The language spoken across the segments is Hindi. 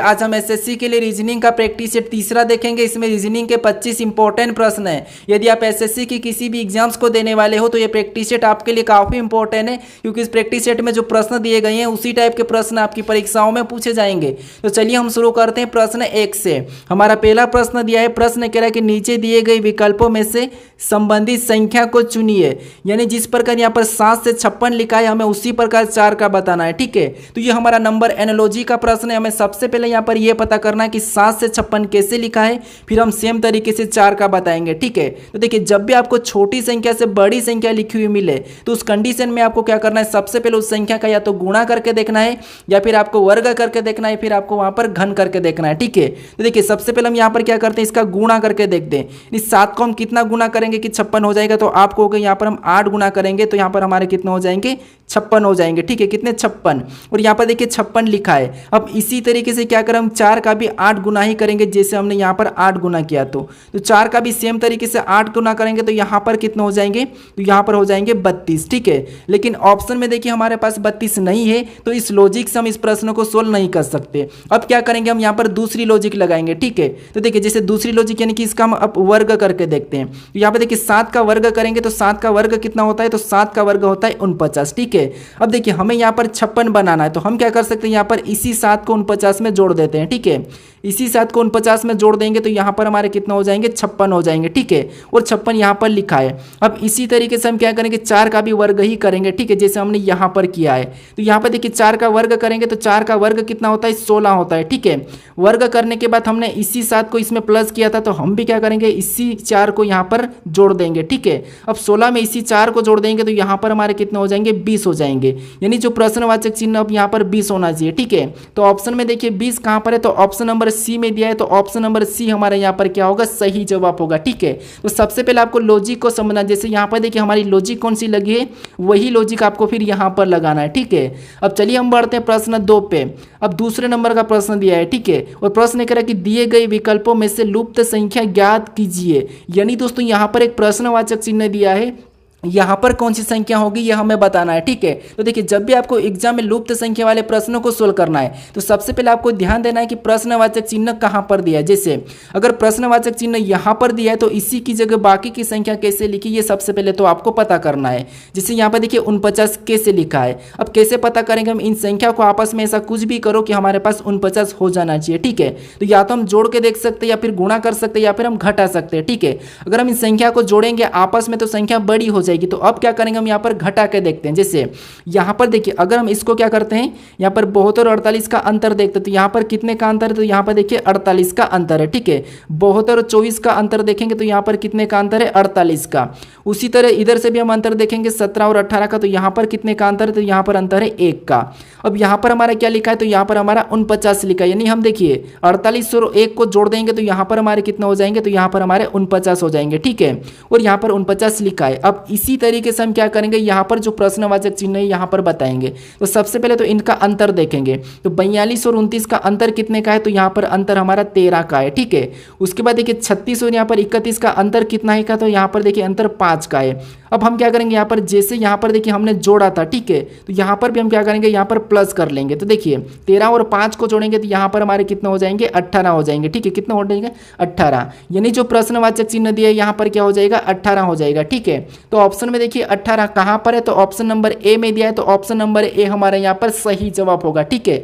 आज हम एसएससी के लिए रीजनिंग का प्रैक्टिस सेट तीसरा देखेंगे। इसमें रीजनिंग के 25 इंपॉर्टेंट प्रश्न हैं। यदि आप एसएससी की किसी भी एग्जाम्स को देने वाले हो तो ये प्रैक्टिस सेट आपके लिए काफ़ी इंपॉर्टेंट है, क्योंकि इस प्रैक्टिस सेट में जो प्रश्न दिए गए हैं उसी टाइप के प्रश्न आपकी परीक्षाओं में पूछे जाएंगे। तो चलिए हम शुरू करते हैं प्रश्न 1 से। हमारा पहला प्रश्न दिया है, प्रश्न कह रहा है कि नीचे दिए गए विकल्पों में से संबंधित संख्या को चुनिए। यानी जिस प्रकार यहाँ पर 7 से 56 लिखा है, हमें उसी प्रकार 4 का बताना है। ठीक है, तो ये हमारा नंबर एनालॉजी का प्रश्न है। हमें सबसे पहले यहाँ पर ये पता करना है कि 7 से 56 कैसे लिखा है, फिर हम सेम तरीके से 4 का बताएंगे। ठीक है, तो देखिए जब भी आपको छोटी संख्या से बड़ी संख्या लिखी हुई मिले तो उस कंडीशन में आपको क्या करना है, सबसे पहले उस संख्या का या तो गुणा करके देखना है या फिर आपको वर्ग करके देखना है, फिर आपको वहां पर घन करके देखना है। ठीक है, तो देखिए सबसे पहले हम यहाँ पर क्या करते हैं, इसका गुणा करके देखते हैं। इस 7 को हम कितना गुणा करेंगे कि 56 हो जाएगा, तो आपको हो गया यहाँ पर हम 8 गुणा करेंगे तो यहाँ पर हमारे कितने हो जाएंगे, 56 हो जाएंगे। ठीक है, कितने 56, और यहाँ पर देखिए 56 लिखा है। अब इसी तरीके से क्या करें, हम 4 का भी 8 गुना ही करेंगे, जैसे हमने यहाँ पर 8 गुना किया। तो 4 का भी सेम तरीके से 8 गुना करेंगे तो यहाँ पर कितने हो जाएंगे, तो यहाँ पर हो जाएंगे 32। ठीक है, लेकिन ऑप्शन में देखिए हमारे पास 32 नहीं है, तो इस लॉजिक से हम इस प्रश्न को सोल्व नहीं कर सकते। अब क्या करेंगे, हम यहाँ पर दूसरी लॉजिक लगाएंगे। ठीक है, तो देखिए जैसे दूसरी लॉजिक यानी कि इसका हम अब वर्ग करके देखते हैं। तो यहाँ पर देखिए 7 का वर्ग करेंगे तो 7 का वर्ग कितना होता है, तो 7 का वर्ग होता है 49। ठीक है, अब देखिए हमें यहाँ पर 56 बनाना है, तो हम क्या कर सकते हैं, यहाँ पर इसी 7 को 49 में जोड़ देते हैं। ठीक है, इसी 7 को 49 में जोड़ देंगे तो यहाँ पर हमारे कितना हो जाएंगे, 56 हो जाएंगे। ठीक है, और 56 यहाँ पर लिखा है। अब इसी तरीके से हम क्या करेंगे, 4 का भी वर्ग ही करेंगे। ठीक है, जैसे हमने यहाँ पर किया है। तो यहाँ पर देखिए 4 का वर्ग करेंगे तो 4 का वर्ग कितना होता है, 16 होता है। ठीक है, वर्ग करने के बाद हमने इसी 7 को इसमें प्लस किया था, तो हम भी क्या करेंगे, इसी 4 को यहाँ पर जोड़ देंगे। ठीक है, अब 16 में इसी 4 को जोड़ देंगे तो यहाँ पर हमारे कितने हो जाएंगे, 20 हो जाएंगे। यानी जो प्रश्नवाचक चिन्ह अब यहाँ पर 20 होना चाहिए। ठीक है, तो ऑप्शन में देखिए 20 कहाँ पर है, तो ऑप्शन नंबर सी में दिया है, तो ऑप्शन नंबर सी हमारे यहाँ पर क्या होगा, सही जवाब होगा। ठीक है, तो सबसे पहले आपको लॉजिक को समझना, जैसे यहाँ पर देखिए हमारी लॉजिक कौन सी लगी है, वही लॉजिक आपको फिर यहाँ पर लगाना है। ठीक है, अब चलिए हम बढ़ते हैं प्रश्न 2 पे। अब दूसरे नंबर का प्रश्न दिया है। ठीक है, और प्रश्न कह रहा है कि दिए गए विकल्पों में से लुप्त संख्या ज्ञात कीजिए। यानी दोस्तों यहाँ पर एक प्रश्नवाचक चिन्ह दिया है, यहाँ पर कौन सी संख्या होगी यह हमें बताना है। ठीक है, तो देखिए जब भी आपको एग्जाम में लुप्त संख्या वाले प्रश्नों को सोल्व करना है तो सबसे पहले आपको ध्यान देना है कि प्रश्नवाचक चिन्ह कहाँ पर दिया है। जैसे अगर प्रश्नवाचक चिन्ह यहाँ पर दिया है तो इसी की जगह बाकी की संख्या कैसे लिखी, ये सबसे पहले तो आपको पता करना है। जैसे यहाँ पर देखिए 49 कैसे लिखा है। अब कैसे पता करेंगे, हम इन संख्या को आपस में ऐसा कुछ भी करो कि हमारे पास 49 हो जाना चाहिए। ठीक है, तो या तो हम जोड़ के देख सकते हैं या फिर गुणा कर सकते हैं या फिर हम घटा सकते हैं। ठीक है, अगर हम इन संख्या को जोड़ेंगे आपस में तो संख्या बड़ी हो जाएगी। तो अब क्या करेंगे, हम यहाँ पर घटा के देखते हैं। जैसे यहाँ पर देखिए अगर हम इसको क्या करते हैं, यहाँ पर 72 और 48 का अंतर देखते हैं, तो यहाँ पर कितने का अंतर है, तो यहाँ पर देखिए 48 का अंतर है। ठीक है, 72 और 24 का अंतर देखेंगे तो यहाँ पर कितने का अंतर है, 48 का। उसी तरह इधर से भी हम अंतर देखेंगे 17 और 18 का, तो यहाँ पर कितने का अंतर है, तो यहाँ पर अंतर है 1 का। अब यहाँ पर हमारा क्या लिखा है, तो यहाँ पर हमारा 49 लिखा है। यानी हम देखिए 48 और 1 को जोड़ देंगे तो यहाँ पर हमारे कितने हो जाएंगे, तो यहाँ पर हमारे 49 हो जाएंगे। ठीक है, और यहाँ पर 49 लिखा है। अब इसी तरीके से हम क्या करेंगे, यहाँ पर जो प्रश्नवाचक चिन्ह है यहाँ पर बताएंगे। तो सबसे पहले तो इनका अंतर देखेंगे, तो 42 और 29 का अंतर कितने का है, तो यहाँ पर अंतर हमारा 13 का है। ठीक है, उसके बाद देखिए 36 और यहाँ पर 31 का अंतर कितना है का, तो यहाँ पर देखिए अंतर 5 का है। अब हम क्या करेंगे, यहाँ पर जैसे यहाँ पर देखिए हमने जोड़ा था। ठीक है, तो यहाँ पर भी हम क्या करेंगे, यहाँ पर प्लस कर लेंगे। तो देखिए 13 और 5 को जोड़ेंगे तो यहाँ पर हमारे कितने हो जाएंगे, 18 हो जाएंगे। ठीक है, कितने हो जाएंगे, 18। यानी जो प्रश्नवाचक चिन्ह दिया है यहाँ पर क्या हो जाएगा, 18 हो जाएगा। ठीक है, तो ऑप्शन में देखिए 18 कहाँ पर है, तो ऑप्शन नंबर ए में दिया है, तो ऑप्शन नंबर ए हमारे यहाँ पर सही जवाब होगा। ठीक है,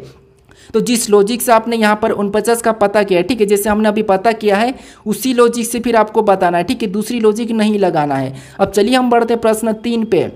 तो जिस लॉजिक से आपने यहाँ पर 49 का पता किया है, ठीक है, जैसे हमने अभी पता किया है उसी लॉजिक से फिर आपको बताना है। ठीक है, दूसरी लॉजिक नहीं लगाना है। अब चलिए हम बढ़ते प्रश्न 3 पे।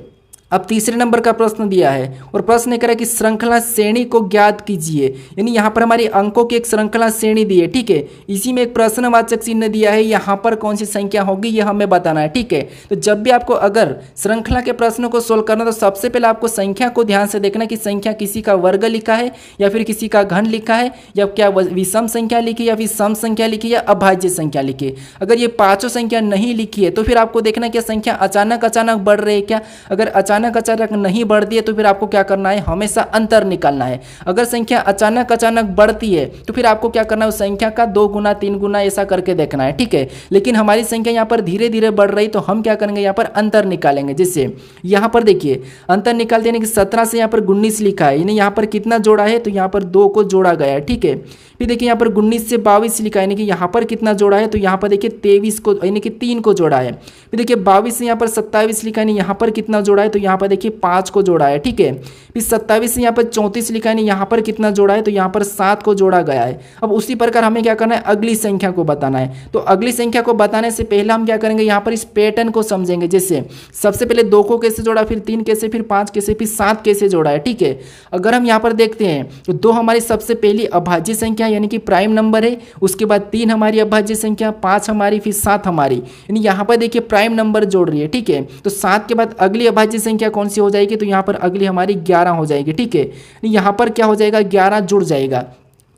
अब तीसरे नंबर का प्रश्न दिया है और प्रश्न कह रहा है कि श्रृंखला श्रेणी को ज्ञात कीजिए। यानी यहाँ पर हमारी अंकों की एक श्रृंखला श्रेणी दी है। ठीक है, इसी में एक प्रश्नवाचक चिन्ह दिया है, यहाँ पर कौन सी संख्या होगी यह हमें बताना है। ठीक है, तो जब भी आपको अगर श्रृंखला के प्रश्नों को सोल्व करना तो सबसे पहले आपको संख्या को ध्यान से देखना कि संख्या किसी का वर्ग लिखा है या फिर किसी का घन लिखा है, या क्या विषम संख्या लिखी या फिर सम संख्या लिखी या अभाज्य संख्या लिखी। अगर ये पांचों संख्या नहीं लिखी है तो फिर आपको देखना क्या संख्या अचानक बढ़ रही है क्या। अगर अचानक अचानक नहीं बढ़ती है तो फिर आपको क्या करना है, हमेशा अंतर निकालना है। अगर संख्या अचानक अचानक बढ़ती है तो फिर आपको क्या करना है, उस संख्या का 2 गुना 3 गुना ऐसा करके देखना है, ठीक है। लेकिन हमारी संख्या यहाँ पर धीरे धीरे बढ़ रही तो हम क्या करेंगे, यहाँ पर अंतर निकालेंगे। जिससे यहाँ पर देखिए अंतर निकाल देने कि 17 से यहाँ पर 19 लिखा है, यानी यहाँ पर कितना जोड़ा है, तो यहाँ पर 2 को जोड़ा गया है, ठीक है। फिर देखिए यहाँ पर 19 से 22 लिखा है, यानी कि यहाँ पर कितना जोड़ा है, तो यहाँ पर देखिए 23 को यानी कि 3 को जोड़ा है। फिर देखिए 22 से यहाँ पर 27 लिखा है, यहाँ पर कितना जोड़ा है, तो यहाँ पर देखिए 5 को जोड़ा है, ठीक है। फिर 27 से यहाँ पर 34 लिखा है, यहाँ पर कितना जोड़ा है, तो यहाँ पर 7 को जोड़ा गया है। अब उसी प्रकार हमें क्या करना है, अगली संख्या को बताना है। तो अगली संख्या को बताने से पहले हम क्या करेंगे, यहाँ पर इस पैटर्न को समझेंगे। जैसे सबसे पहले 2 को कैसे जोड़ा, फिर 3 कैसे, फिर 5 कैसे, फिर 7 कैसे जोड़ा है, ठीक है। अगर हम यहाँ पर देखते हैं तो 2 हमारी सबसे पहली अभाज्य संख्या यानी कि प्राइम नंबर है, उसके बाद 3 हमारी अभाज्य संख्या, 5 हमारी, फिर 7 हमारी, यानी यहाँ पर देखिए प्राइम नंबर जोड़ रही है, ठीक है। तो 7 के बाद अगली अभाज्य संख्या कौन सी हो जाएगी, तो यहाँ पर अगली हमारी 11 हो जाएगी, ठीक है। यहाँ पर क्या हो जाएगा, 11 जुड़ जाएगा।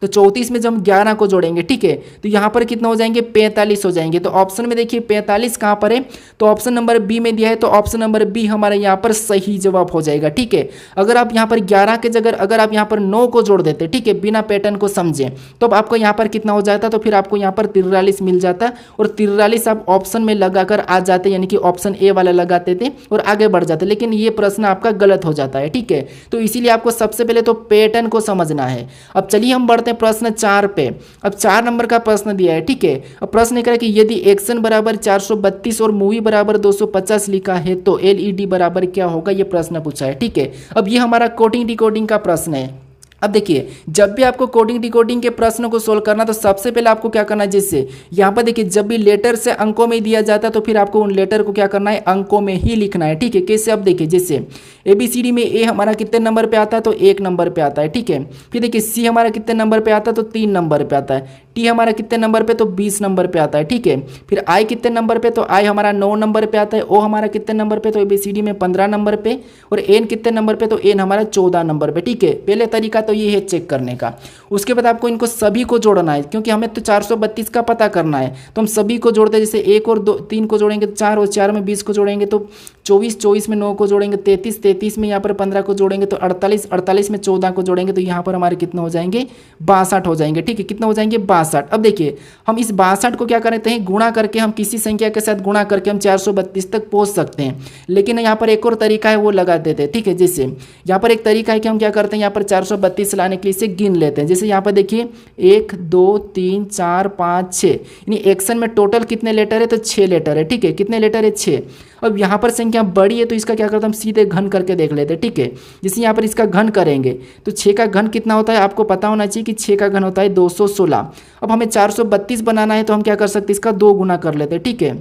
तो 34 में जब हम 11 को जोड़ेंगे, ठीक है, तो यहाँ पर कितना हो जाएंगे, 45 हो जाएंगे। तो ऑप्शन में देखिए 45 कहाँ पर है, तो ऑप्शन नंबर बी में दिया है, तो ऑप्शन नंबर बी हमारा यहाँ पर सही जवाब हो जाएगा, ठीक है। अगर आप यहाँ पर 11 के जगह अगर आप यहाँ पर 9 को जोड़ देते, ठीक है, बिना पैटर्न को समझे, तो अब आपको यहाँ पर कितना हो जाता, तो फिर आपको यहाँ पर 43 मिल जाता और 43 आप ऑप्शन में लगाकर आ जाते, यानी कि ऑप्शन ए वाला लगाते थे और आगे बढ़ जाते। लेकिन ये प्रश्न आपका गलत हो जाता है, ठीक है। तो इसीलिए आपको सबसे पहले तो पैटर्न को समझना है। अब चलिए हम बढ़ते प्रश्न 4 पे। अब 4 नंबर का प्रश्न दिया है, ठीक है। अब प्रश्न ये कह रहा है कि यदि एक्शन बराबर 432 और मूवी बराबर 250 लिखा है तो एलईडी बराबर क्या होगा, ये प्रश्न पूछा है, ठीक है। अब ये हमारा कोडिंग डिकोडिंग का प्रश्न है। अब देखिए जब भी आपको कोडिंग डिकोडिंग के प्रश्नों को सोल्व करना तो सबसे पहले आपको क्या करना है, जैसे यहाँ पर देखिए जब भी लेटर से अंकों में दिया जाता है तो फिर आपको उन लेटर को क्या करना है, अंकों में ही लिखना है, ठीक है। कैसे, अब देखिए जैसे ABCD में ए हमारा कितने नंबर पे आता है, तो 1 नंबर पे आता है, ठीक है। फिर देखिए सी हमारा कितने नंबर पे आता है, तो 3 नंबर पे आता है। टी हमारा कितने नंबर पे, तो 20 नंबर पे आता है, ठीक है। फिर आई कितने नंबर पे, तो आई हमारा 9 नंबर पे आता है। ओ हमारा कितने नंबर पे, तो ABCD में 15 नंबर पे। और एन कितने नंबर पे, तो एन हमारा 14 नंबर पे, ठीक है। पहले तरीका तो ये है चेक करने का। उसके बाद आपको इनको सभी को जोड़ना है, क्योंकि हमें तो 432 का पता करना है, तो हम सभी को जोड़ते हैं। जैसे 1 और 2 3 को जोड़ेंगे तो 4, और 4 में 20 को जोड़ेंगे तो 24, 24 में 9 को जोड़ेंगे 33, 33 में यहाँ पर 15 को जोड़ेंगे तो 48, 48 में 14 को जोड़ेंगे तो यहाँ पर हमारे कितने हो जाएंगे, 62 हो जाएंगे, ठीक है। कितने हो जाएंगे, 62। अब देखिए हम इस 62 को क्या करते हैं, गुणा करके, हम किसी संख्या के साथ गुणा करके हम 432 तक पहुँच सकते हैं। लेकिन यहाँ पर एक और तरीका है, वो लगा देते हैं, ठीक है। जैसे यहाँ पर एक तरीका है कि हम क्या करते हैं, यहाँ पर 432 लाने के लिए इसे गिन लेते हैं। जैसे यहाँ पर देखिए 1 2 3 4 5 6, यानी एक्शन में टोटल कितने लेटर है, तो 6 लेटर है, ठीक है। कितने लेटर है, 6। अब यहाँ पर संख्या बड़ी है तो इसका क्या करते हैं, हम सीधे घन करके देख लेते हैं, ठीक है। जैसे यहाँ पर इसका घन करेंगे तो 6 का घन कितना होता है, आपको पता होना चाहिए कि 6 का घन होता है 216। अब हमें 432 बनाना है तो हम क्या कर सकते हैं, इसका 2 गुना कर लेते हैं, ठीक है।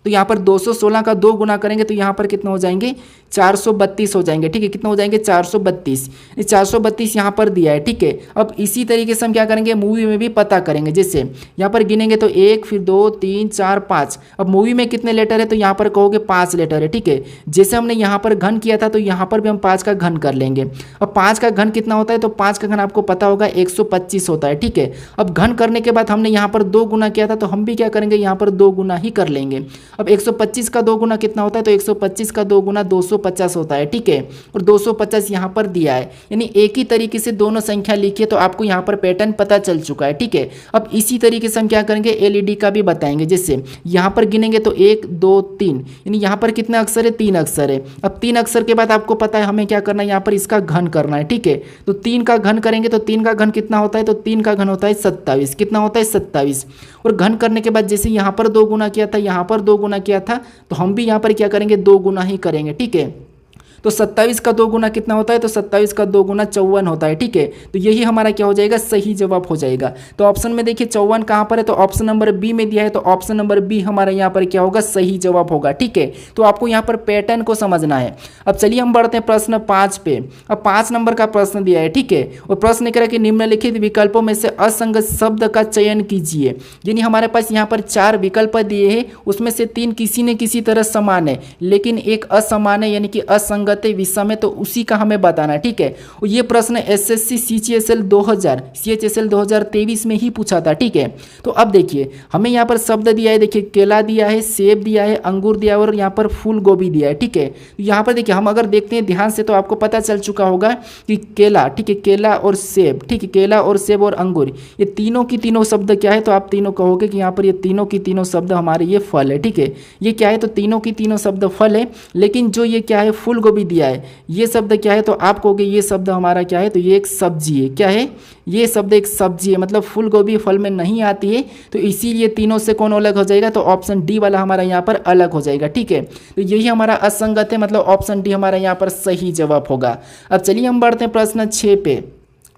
तो यहाँ पर 216 का 2 गुना करेंगे तो यहाँ पर कितना हो जाएंगे, 432 हो जाएंगे, ठीक है। कितना हो जाएंगे, 432। 432 यहाँ पर दिया है, ठीक है। अब इसी तरीके से हम क्या करेंगे, मूवी में भी पता करेंगे। जैसे यहाँ पर गिनेंगे तो 1, फिर 2 3 4 5। अब मूवी में कितने लेटर है, तो यहाँ पर कहोगे 5 लेटर है, ठीक है। जैसे हमने यहाँ पर घन किया था तो यहाँ पर भी हम 5 का घन कर लेंगे। अब 5 का घन कितना होता है, तो 5 का घन आपको पता होगा 125 होता है, ठीक है। अब घन करने के बाद हमने यहाँ पर 2 गुना किया था तो हम भी क्या करेंगे, यहाँ पर 2 गुना ही कर लेंगे। अब 125 का 2 गुना कितना होता है, तो 125 का 2 गुना 250 होता है, ठीक है। और 250 यहाँ पर दिया है, यानी एक ही तरीके से दोनों संख्या लिखिए तो आपको यहाँ पर पैटर्न पता चल चुका है, ठीक है। अब इसी तरीके से हम क्या करेंगे, एलईडी का भी बताएंगे। जैसे यहाँ पर गिनेंगे तो 1 2 3, यानी यहाँ पर कितने अक्षर है, 3 अक्षर है। अब 3 अक्षर के बाद आपको पता है हमें क्या करना है, यहाँ पर इसका घन करना है, ठीक है। तो 3 का घन करेंगे तो 3 का घन कितना होता है, तो 3 का घन होता है 27। कितना होता है, 27। और घन करने के बाद जैसे यहाँ पर 2 गुना किया था, यहाँ पर 2 गुना किया था, तो हम भी यहाँ पर क्या करेंगे, 2 गुना ही करेंगे, ठीक है। तो 27 का 2 गुना कितना होता है, तो 27 का 2 गुना 54 होता है, ठीक है। तो यही हमारा क्या हो जाएगा, सही जवाब हो जाएगा। तो ऑप्शन में देखिए 54 कहाँ पर है, तो ऑप्शन नंबर बी में दिया है, तो ऑप्शन नंबर बी हमारा यहाँ पर क्या होगा, सही जवाब होगा, ठीक है। तो आपको यहाँ पर पैटर्न को समझना है। अब चलिए हम बढ़ते हैं प्रश्न 5 पे। अब 5 नंबर का प्रश्न दिया है, ठीक है। और प्रश्न कह रहा है कि निम्नलिखित विकल्पों में से असंगत शब्द का चयन कीजिए। यानी हमारे पास यहाँ पर 4 विकल्प दिए हैं, उसमें से 3 किसी न किसी तरह समान है, लेकिन एक असमान है, यानी कि असंगत असंगत है विषम है तो उसी का हमें बताना है, ठीक है। और ये प्रश्न एसएससी सीएचएसएल 2023 में ही पूछा था, ठीक है। तो अब देखिए हमें यहाँ पर शब्द दिया है, देखिए केला दिया है, सेब दिया है, अंगूर दिया है और यहाँ पर फूल गोभी दिया है, ठीक है। तो यहाँ पर देखिए हम अगर देखते हैं ध्यान से तो आपको पता चल चुका होगा कि केला, ठीक है, केला और सेब, ठीक है, केला और सेब और अंगूर ये तीनों की तीनों शब्द क्या है, तो आप तीनों कहोगे कि यहाँ पर ये तीनों की तीनों शब्द हमारे ये फल है, ठीक है। ये क्या है, तो तीनों की तीनों शब्द फल है, लेकिन जो ये क्या है फूल गोभी दिया है ये शब्द क्या है, तो आप कहोगे ये शब्द हमारा क्या है, तो ये एक सब्जी है, क्या है, ये शब्द एक सब्जी है, मतलब फूल गोभी फल में नहीं आती है, तो इसीलिए तीनों से कौन अलग हो जाएगा, तो ऑप्शन डी वाला हमारा यहाँ पर अलग हो जाएगा, ठीक है। तो यही हमारा असंगत है, मतलब ऑप्शन डी हमारा यहाँ पर सही जवाब होगा। अब चलिए हम बढ़ते हैं प्रश्न 6 पे।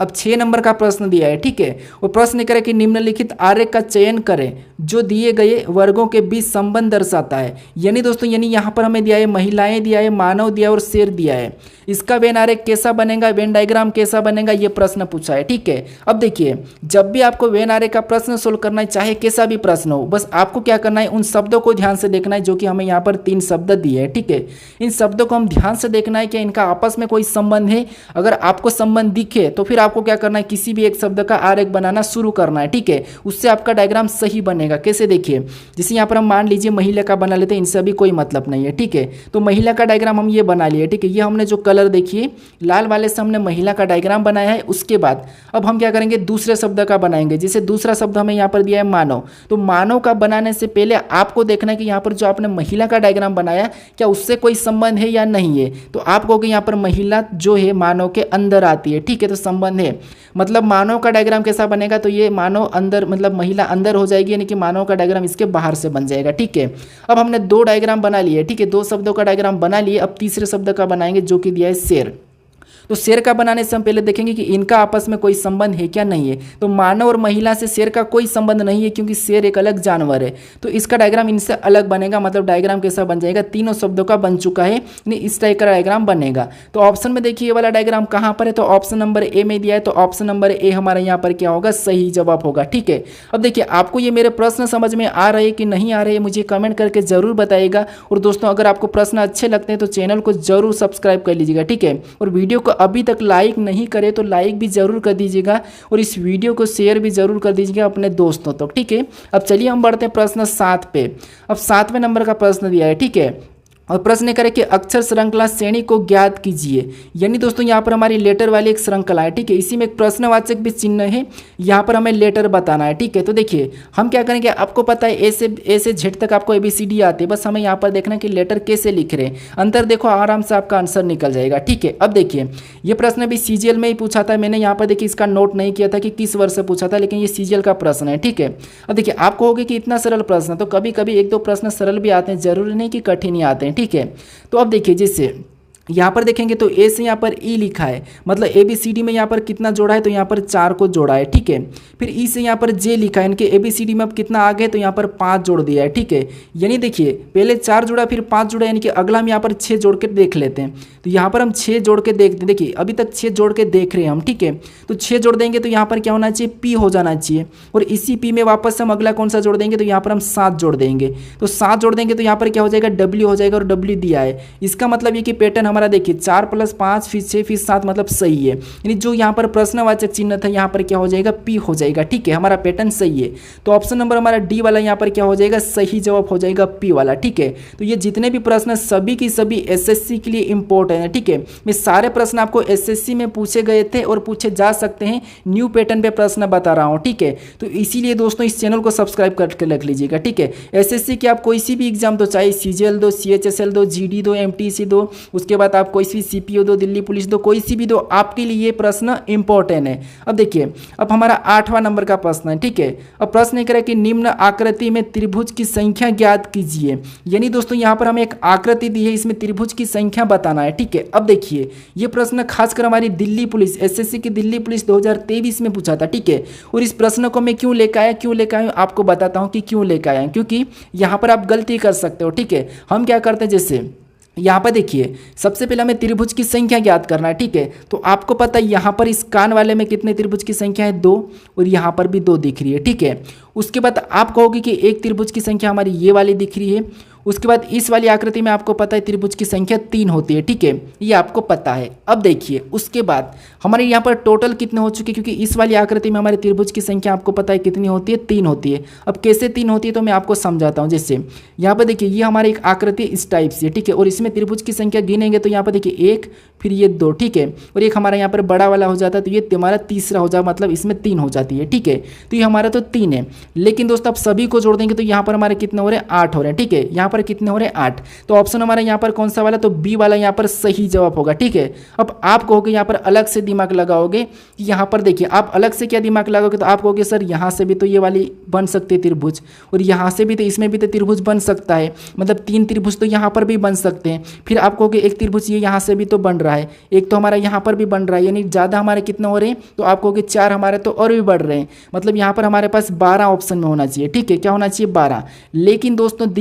अब 6 नंबर का प्रश्न दिया है, ठीक है। वो प्रश्न करें कि निम्नलिखित आरेख का चयन करें जो दिए गए वर्गों के बीच संबंध दर्शाता है। यानी दोस्तों यानी यहाँ पर हमें दिया है महिलाएं दिया है, मानव दिया है और शेर दिया है। इसका वेन आरेख कैसा बनेगा, वेन डायग्राम कैसा बनेगा, ये प्रश्न पूछा है, ठीक है। अब देखिए जब भी आपको वेन आरेख का प्रश्न सोल्व करना है, चाहे कैसा भी प्रश्न हो, बस आपको क्या करना है, उन शब्दों को ध्यान से देखना है जो कि हमें यहाँ पर 3 शब्द दिए हैं, ठीक है। इन शब्दों को हम ध्यान से देखना है कि इनका आपस में कोई संबंध है। अगर आपको संबंध दिखे तो फिर आपको क्या करना है, किसी भी एक शब्द का आरेख बनाना शुरू करना है, ठीक है। उससे आपका डायग्राम सही बनेगा। कैसे, देखिए जैसे यहाँ पर हम मान लीजिए महिला का बना लेते हैं, इनसे अभी कोई मतलब नहीं है, ठीक है। तो महिला का डायग्राम हम ये बना लिए, ठीक है। ये हमने जो कलर देखिए लाल वाले से हमने महिला का डायग्राम बनाया है। उसके बाद अब हम क्या करेंगे, दूसरे शब्द का बनाएंगे। जैसे दूसरा शब्द हमें यहाँ पर दिया है मानव, तो मानव का बनाने से पहले आपको देखना है कि यहाँ पर जो आपने महिला का डायग्राम बनाया क्या उससे कोई संबंध है या नहीं है। तो आप कहोगे यहाँ पर महिला जो है मानव के अंदर आती है, ठीक है, तो संबंध है। मतलब मानव का डायग्राम कैसा बनेगा, तो ये मानव अंदर, मतलब महिला अंदर हो जाएगी, यानी कि मानव का डायग्राम इसके बाहर से बन जाएगा, ठीक है। अब हमने 2 डायग्राम बना लिए, ठीक है, 2 शब्दों का डायग्राम बना लिए। अब तीसरे शब्द का बनाएंगे जो कि दिया है शेर। तो शेर का बनाने से हम पहले देखेंगे कि इनका आपस में कोई संबंध है क्या, नहीं है। तो मानव और महिला से शेर का कोई संबंध नहीं है क्योंकि शेर एक अलग जानवर है। तो इसका डायग्राम इनसे अलग बनेगा, मतलब डायग्राम कैसा बन जाएगा, तीनों शब्दों का बन चुका है, इस टाइप का डायग्राम बनेगा। तो ऑप्शन में देखिए ये वाला डायग्राम कहाँ पर है, तो ऑप्शन नंबर ए में दिया है। तो ऑप्शन नंबर ए हमारा यहाँ पर क्या होगा, सही जवाब होगा, ठीक है। अब देखिए आपको ये मेरे प्रश्न समझ में आ रहे कि नहीं आ रहे, मुझे कमेंट करके जरूर बताइएगा। और दोस्तों अगर आपको प्रश्न अच्छे लगते हैं तो चैनल को जरूर सब्सक्राइब कर लीजिएगा, ठीक है। और वीडियो को अभी तक लाइक नहीं करे तो लाइक भी जरूर कर दीजिएगा और इस वीडियो को शेयर भी जरूर कर दीजिएगा अपने दोस्तों तक, ठीक है। अब चलिए हम बढ़ते हैं प्रश्न 7 पे। अब 7वें नंबर का प्रश्न दिया है, ठीक है। और प्रश्न करें कि अक्षर श्रृंखला श्रेणी को ज्ञात कीजिए। यानी दोस्तों यहाँ पर हमारी लेटर वाली एक श्रृंखला है, ठीक है। इसी में एक प्रश्नवाचक भी चिन्ह है, यहाँ पर हमें लेटर बताना है, ठीक है। तो देखिए हम क्या करेंगे, आपको पता है ए से जेड तक आपको ABCD आती है, बस हमें यहाँ पर देखना है कि लेटर कैसे लिख रहे हैं। अंतर देखो आराम से आपका आंसर निकल जाएगा, ठीक है। अब देखिए ये प्रश्न भी CGL में ही पूछा था, मैंने यहाँ पर देखिए इसका नोट नहीं किया था कि किस वर्ष से पूछा था, लेकिन ये CGL का प्रश्न है, ठीक है। अब देखिए आप कहोगे कि इतना सरल प्रश्न, तो कभी कभी 1-2 प्रश्न सरल भी आते हैं, जरूरी नहीं कि कठिन ही आते हैं, ठीक है। तो अब देखिए जैसे यहाँ पर देखेंगे तो ए से यहाँ पर ई लिखा है, मतलब ABCD में यहाँ पर कितना जोड़ा है, तो यहाँ पर 4 को जोड़ा है, ठीक है। फिर ई से यहाँ पर जे लिखा है, इनके ABCD में अब कितना आगे, तो यहाँ पर 5 जोड़ दिया है, ठीक है। यानी देखिए पहले 4 जोड़ा फिर 5 जोड़ा, यानी कि अगला हम यहाँ पर 6 जोड़ के देख लेते हैं। तो यहाँ पर हम 6 जोड़ के देखते हैं, देखिए अभी तक 6 जोड़ के देख रहे हैं हम, ठीक है। तो 6 जोड़ देंगे तो यहाँ पर क्या होना चाहिए, P हो जाना चाहिए। और इसी P में वापस हम अगला कौन सा जोड़ देंगे, तो यहाँ पर हम 7 जोड़ देंगे। तो 7 जोड़ देंगे तो यहाँ पर क्या हो जाएगा, W हो जाएगा, और W दिया है। इसका मतलब ये कि पैटर्न हमारा देखिए 4 + 5 फिर 6 फिर 7 मतलब सही है। यानी जो यहाँ पर प्रश्नवाचक चिन्ह था यहाँ पर क्या हो जाएगा, P हो जाएगा, ठीक है। हमारा पैटर्न सही है। तो ऑप्शन नंबर हमारा डी वाला यहाँ पर क्या हो जाएगा, सही जवाब हो जाएगा P वाला, ठीक है। तो ये जितने भी प्रश्न सभी की सभी SSC के लिए इंपॉर्टेंट है, ठीक है। मैं सारे प्रश्न आपको SSC में पूछे गए थे और पूछे जा सकते हैं, न्यू पैटर्न पे प्रश्न बता रहा हूँ, ठीक है। तो इसीलिए दोस्तों इस चैनल को सब्सक्राइब करके रख लीजिएगा, ठीक है। SSC के आप कोई सी भी एग्जाम दो, चाहे CGL दो, CHSL दो, GD दो, MTC दो, उसके बाद आप कोई सी CPO दो, दिल्ली पुलिस दो, कोई सी भी दो, आपके लिए ये प्रश्न इंपॉर्टेंट है। अब देखिए अब हमारा 8वां नंबर का प्रश्न है, ठीक है। अब प्रश्न ये करें कि निम्न आकृति में त्रिभुज की संख्या ज्ञात कीजिए। यानी दोस्तों यहाँ पर हमें एक आकृति दी है, इसमें त्रिभुज की संख्या बताना है, ठीक है। अब देखिए ये प्रश्न खासकर हमारी दिल्ली पुलिस SSC की दिल्ली पुलिस 2023 में पूछा था, ठीक है। और इस प्रश्न को मैं क्यों लेकर आया आपको बताता हूँ कि क्यों लेकर आया, क्योंकि यहाँ पर आप गलती कर सकते हो, ठीक है। हम क्या करते हैं, जैसे यहाँ पर देखिए सबसे पहले हमें त्रिभुज की संख्या ज्ञात करना है, ठीक है। तो आपको पता है यहाँ पर इस कान वाले में कितने त्रिभुज की संख्या है, 2, और यहाँ पर भी 2 दिख रही है, ठीक है। उसके बाद आप कहोगे कि एक त्रिभुज की संख्या हमारी ये वाली दिख रही है, उसके बाद इस वाली आकृति में आपको पता है त्रिभुज की संख्या 3 होती है, ठीक है, ये आपको पता है। अब देखिए उसके बाद हमारे यहाँ पर टोटल कितने हो चुके, क्योंकि इस वाली आकृति में हमारे त्रिभुज की संख्या आपको पता है कितनी होती है, 3 होती है। अब कैसे 3 होती है तो मैं आपको समझाता हूँ। जैसे यहाँ पर देखिए ये हमारी एक आकृति इस टाइप से, ठीक है, और इसमें त्रिभुज की संख्या गिनेंगे तो यहाँ पर देखिए 1, फिर ये 2, ठीक है, और एक हमारा यहाँ पर बड़ा वाला हो जाता है तो ये हमारा तीसरा हो जाए, मतलब इसमें 3 हो जाती है, ठीक है। तो ये हमारा तो 3 है, लेकिन दोस्तों अब सभी को जोड़ देंगे तो यहाँ पर हमारे कितने हो रहे हैं, 8 हो रहे हैं, ठीक है। यहाँ पर कितने हो रहे हैं, 8। तो ऑप्शन हमारा यहाँ पर कौन सा वाला, तो बी वाला यहाँ पर सही जवाब होगा, ठीक है। अब आप कहोगे यहाँ पर अलग से दिमाग लगाओगे कि यहाँ पर देखिए आप अलग से क्या दिमाग लगाओगे, तो आप कहोगे सर यहाँ से भी तो ये वाली बन सकती है त्रिभुज, और यहाँ से भी तो इसमें भी तो त्रिभुज बन सकता है, मतलब 3 त्रिभुज तो यहाँ पर भी बन सकते हैं। फिर आप कहोगे एक त्रिभुज ये यहाँ से भी तो बन रहा है, एक तो हमारा यहाँ पर भी बन रहा है, यानी ज़्यादा हमारे कितने हो रहे हैं, तो आप कहोगे 4 हमारे तो और भी बढ़ रहे हैं, मतलब यहाँ पर हमारे पास 12 ऑप्शन में होना चाहिए, ठीक है, क्या होना चाहिए, 12। लेकिन दोस्तों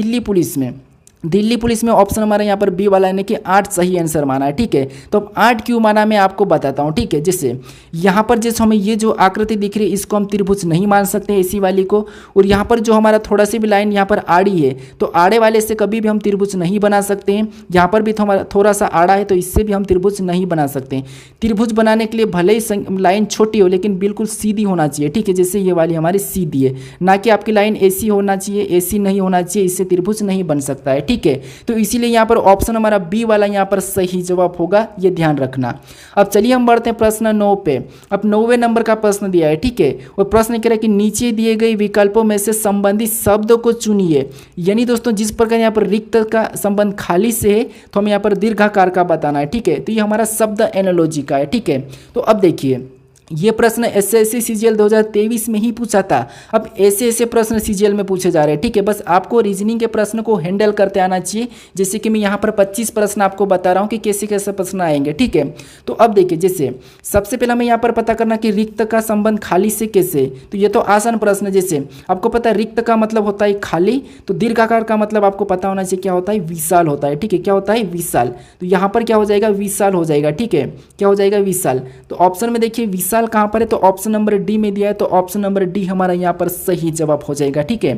दिल्ली पुलिस में ऑप्शन हमारा यहाँ पर बी वाला यानी कि 8 सही आंसर माना है, ठीक है। तो अब 8 क्यों माना मैं आपको बताता हूँ, ठीक है। जैसे यहाँ पर जैसे हमें ये जो आकृति दिख रही है इसको हम त्रिभुज नहीं मान सकते इसी वाली को, और यहाँ पर जो हमारा थोड़ा सी भी लाइन यहाँ पर आड़ी है तो आड़े वाले से कभी भी हम त्रिभुज नहीं बना सकते हैं। यहाँ पर भी तो हमारा थोड़ा सा आड़ा है तो इससे भी हम त्रिभुज नहीं बना सकते। त्रिभुज बनाने के लिए भले ही लाइन छोटी हो लेकिन बिल्कुल सीधी होना चाहिए, ठीक है, जैसे ये वाली हमारी सीधी है, ना कि आपकी लाइन ऐसी होना चाहिए, ऐसी नहीं होना चाहिए, इससे त्रिभुज नहीं बन सकता है, ठीक है। तो इसीलिए यहाँ पर ऑप्शन हमारा बी वाला यहाँ पर सही जवाब होगा, ये ध्यान रखना। अब चलिए हम बढ़ते हैं प्रश्न 9 पे। अब 9वें नंबर का प्रश्न दिया है, ठीक है, और प्रश्न कह रहा है कि नीचे दिए गए विकल्पों में से संबंधित शब्द को चुनिए। यानी दोस्तों जिस प्रकार यहाँ पर रिक्त का संबंध खाली से है तो हमें यहाँ पर दीर्घाकार का बताना है, ठीक है। तो ये हमारा शब्द एनालॉजी का है, ठीक है। तो अब देखिए ये प्रश्न एसएससी सीजीएल 2023 में ही पूछा था। अब ऐसे प्रश्न सीजीएल में पूछे जा रहे हैं, ठीक है। बस आपको रीजनिंग के प्रश्न को हैंडल करते आना चाहिए, जैसे कि मैं यहाँ पर 25 प्रश्न आपको बता रहा हूँ कि कैसे कैसे प्रश्न आएंगे, ठीक है। तो अब देखिए जैसे सबसे पहले हमें यहाँ पर पता करना कि रिक्त का संबंध खाली से कैसे, तो ये तो आसान प्रश्न है। जैसे आपको पता है रिक्त का मतलब होता है खाली, तो दीर्घाकार का मतलब आपको पता होना चाहिए क्या होता है, विशाल होता है, ठीक है। क्या होता है, विशाल। तो यहाँ पर क्या हो जाएगा, विशाल हो जाएगा, ठीक है। क्या हो जाएगा, विशाल। तो ऑप्शन में देखिए विशाल कहाँ पर है, तो ऑप्शन नंबर डी में दिया है, तो ऑप्शन नंबर डी हमारा यहाँ पर सही जवाब हो जाएगा, ठीक है।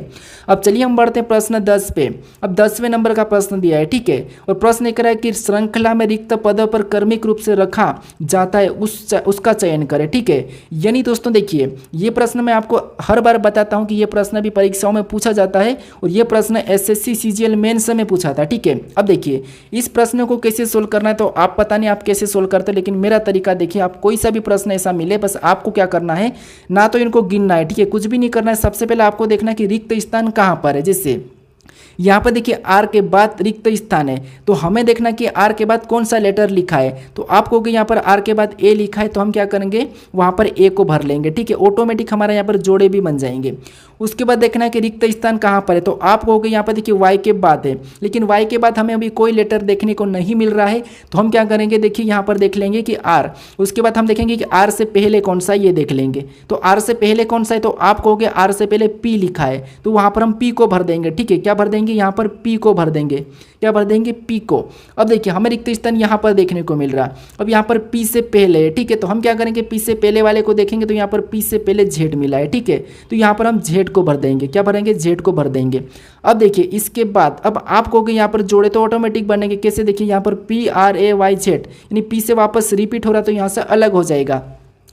अब चलिए हम बढ़ते हैं प्रश्न 10 पे। अब 10वें नंबर का प्रश्न दिया है, ठीक है, और प्रश्न कह रहा है कि श्रृंखला में रिक्त पदों पर क्रमिक रूप से रखा जाता है उसका चयन करें, ठीक है। यानी दोस्तों देखिए ये प्रश्न मैं आपको हर बार बताता हूँ कि ये प्रश्न भी परीक्षाओं में पूछा जाता है, और ये प्रश्न एसएससी सीजीएल मेंस में पूछा था, ठीक है। अब देखिए इस प्रश्न को कैसे सोल्व करना है, तो आप पता नहीं आप कैसे सोल्व करते, लेकिन मेरा तरीका देखिए, आप कोई सा भी प्रश्न ऐसा मिले बस आपको क्या करना है, ना तो इनको गिनना है, ठीक है, कुछ भी नहीं करना है। सबसे पहले आपको देखना है कि रिक्त स्थान कहाँ पर है। जैसे यहाँ पर देखिए आर के बाद रिक्त स्थान है, तो हमें देखना कि आर के बाद कौन सा लेटर लिखा है। तो आप कहोगे यहाँ पर आर के बाद ए लिखा है, तो हम क्या करेंगे, वहाँ पर ए को भर लेंगे, ठीक है। ऑटोमेटिक हमारा यहाँ पर जोड़े भी बन जाएंगे। उसके बाद देखना है कि रिक्त स्थान कहाँ पर है, तो आप कहोगे यहाँ पर देखिए वाई के बाद है, लेकिन वाई के बाद हमें अभी कोई लेटर देखने को नहीं मिल रहा है, तो हम क्या करेंगे, देखिए यहाँ पर देख लेंगे कि आर। उसके बाद हम देखेंगे कि आर से पहले कौन सा, ये देख लेंगे। तो आर से पहले कौन सा है, तो आप कहोगे आर से पहले पी लिखा है, तो वहाँ पर हम पी को भर देंगे, ठीक है। क्या भर देंगे, यहाँ पर पी को भर देंगे। क्या भर देंगे, पी को। अब देखिए हमें रिक्त स्थान यहाँ पर देखने को मिल रहा है। अब यहाँ पर पी से पहले है, ठीक है, तो हम क्या करेंगे, पी से पहले वाले को देखेंगे तो यहाँ पर पी से पहले जेड मिला है, ठीक है। तो यहाँ पर हम जेड को भर देंगे। क्या भरेंगे, जेड को भर देंगे। अब देखिए इसके बाद अब आप कहोगे यहाँ पर जोड़े तो ऑटोमेटिक बनेंगे। कैसे, देखिए यहाँ पर P R A Y Z, यानी पी से वापस रिपीट हो रहा तो यहाँ से अलग हो जाएगा।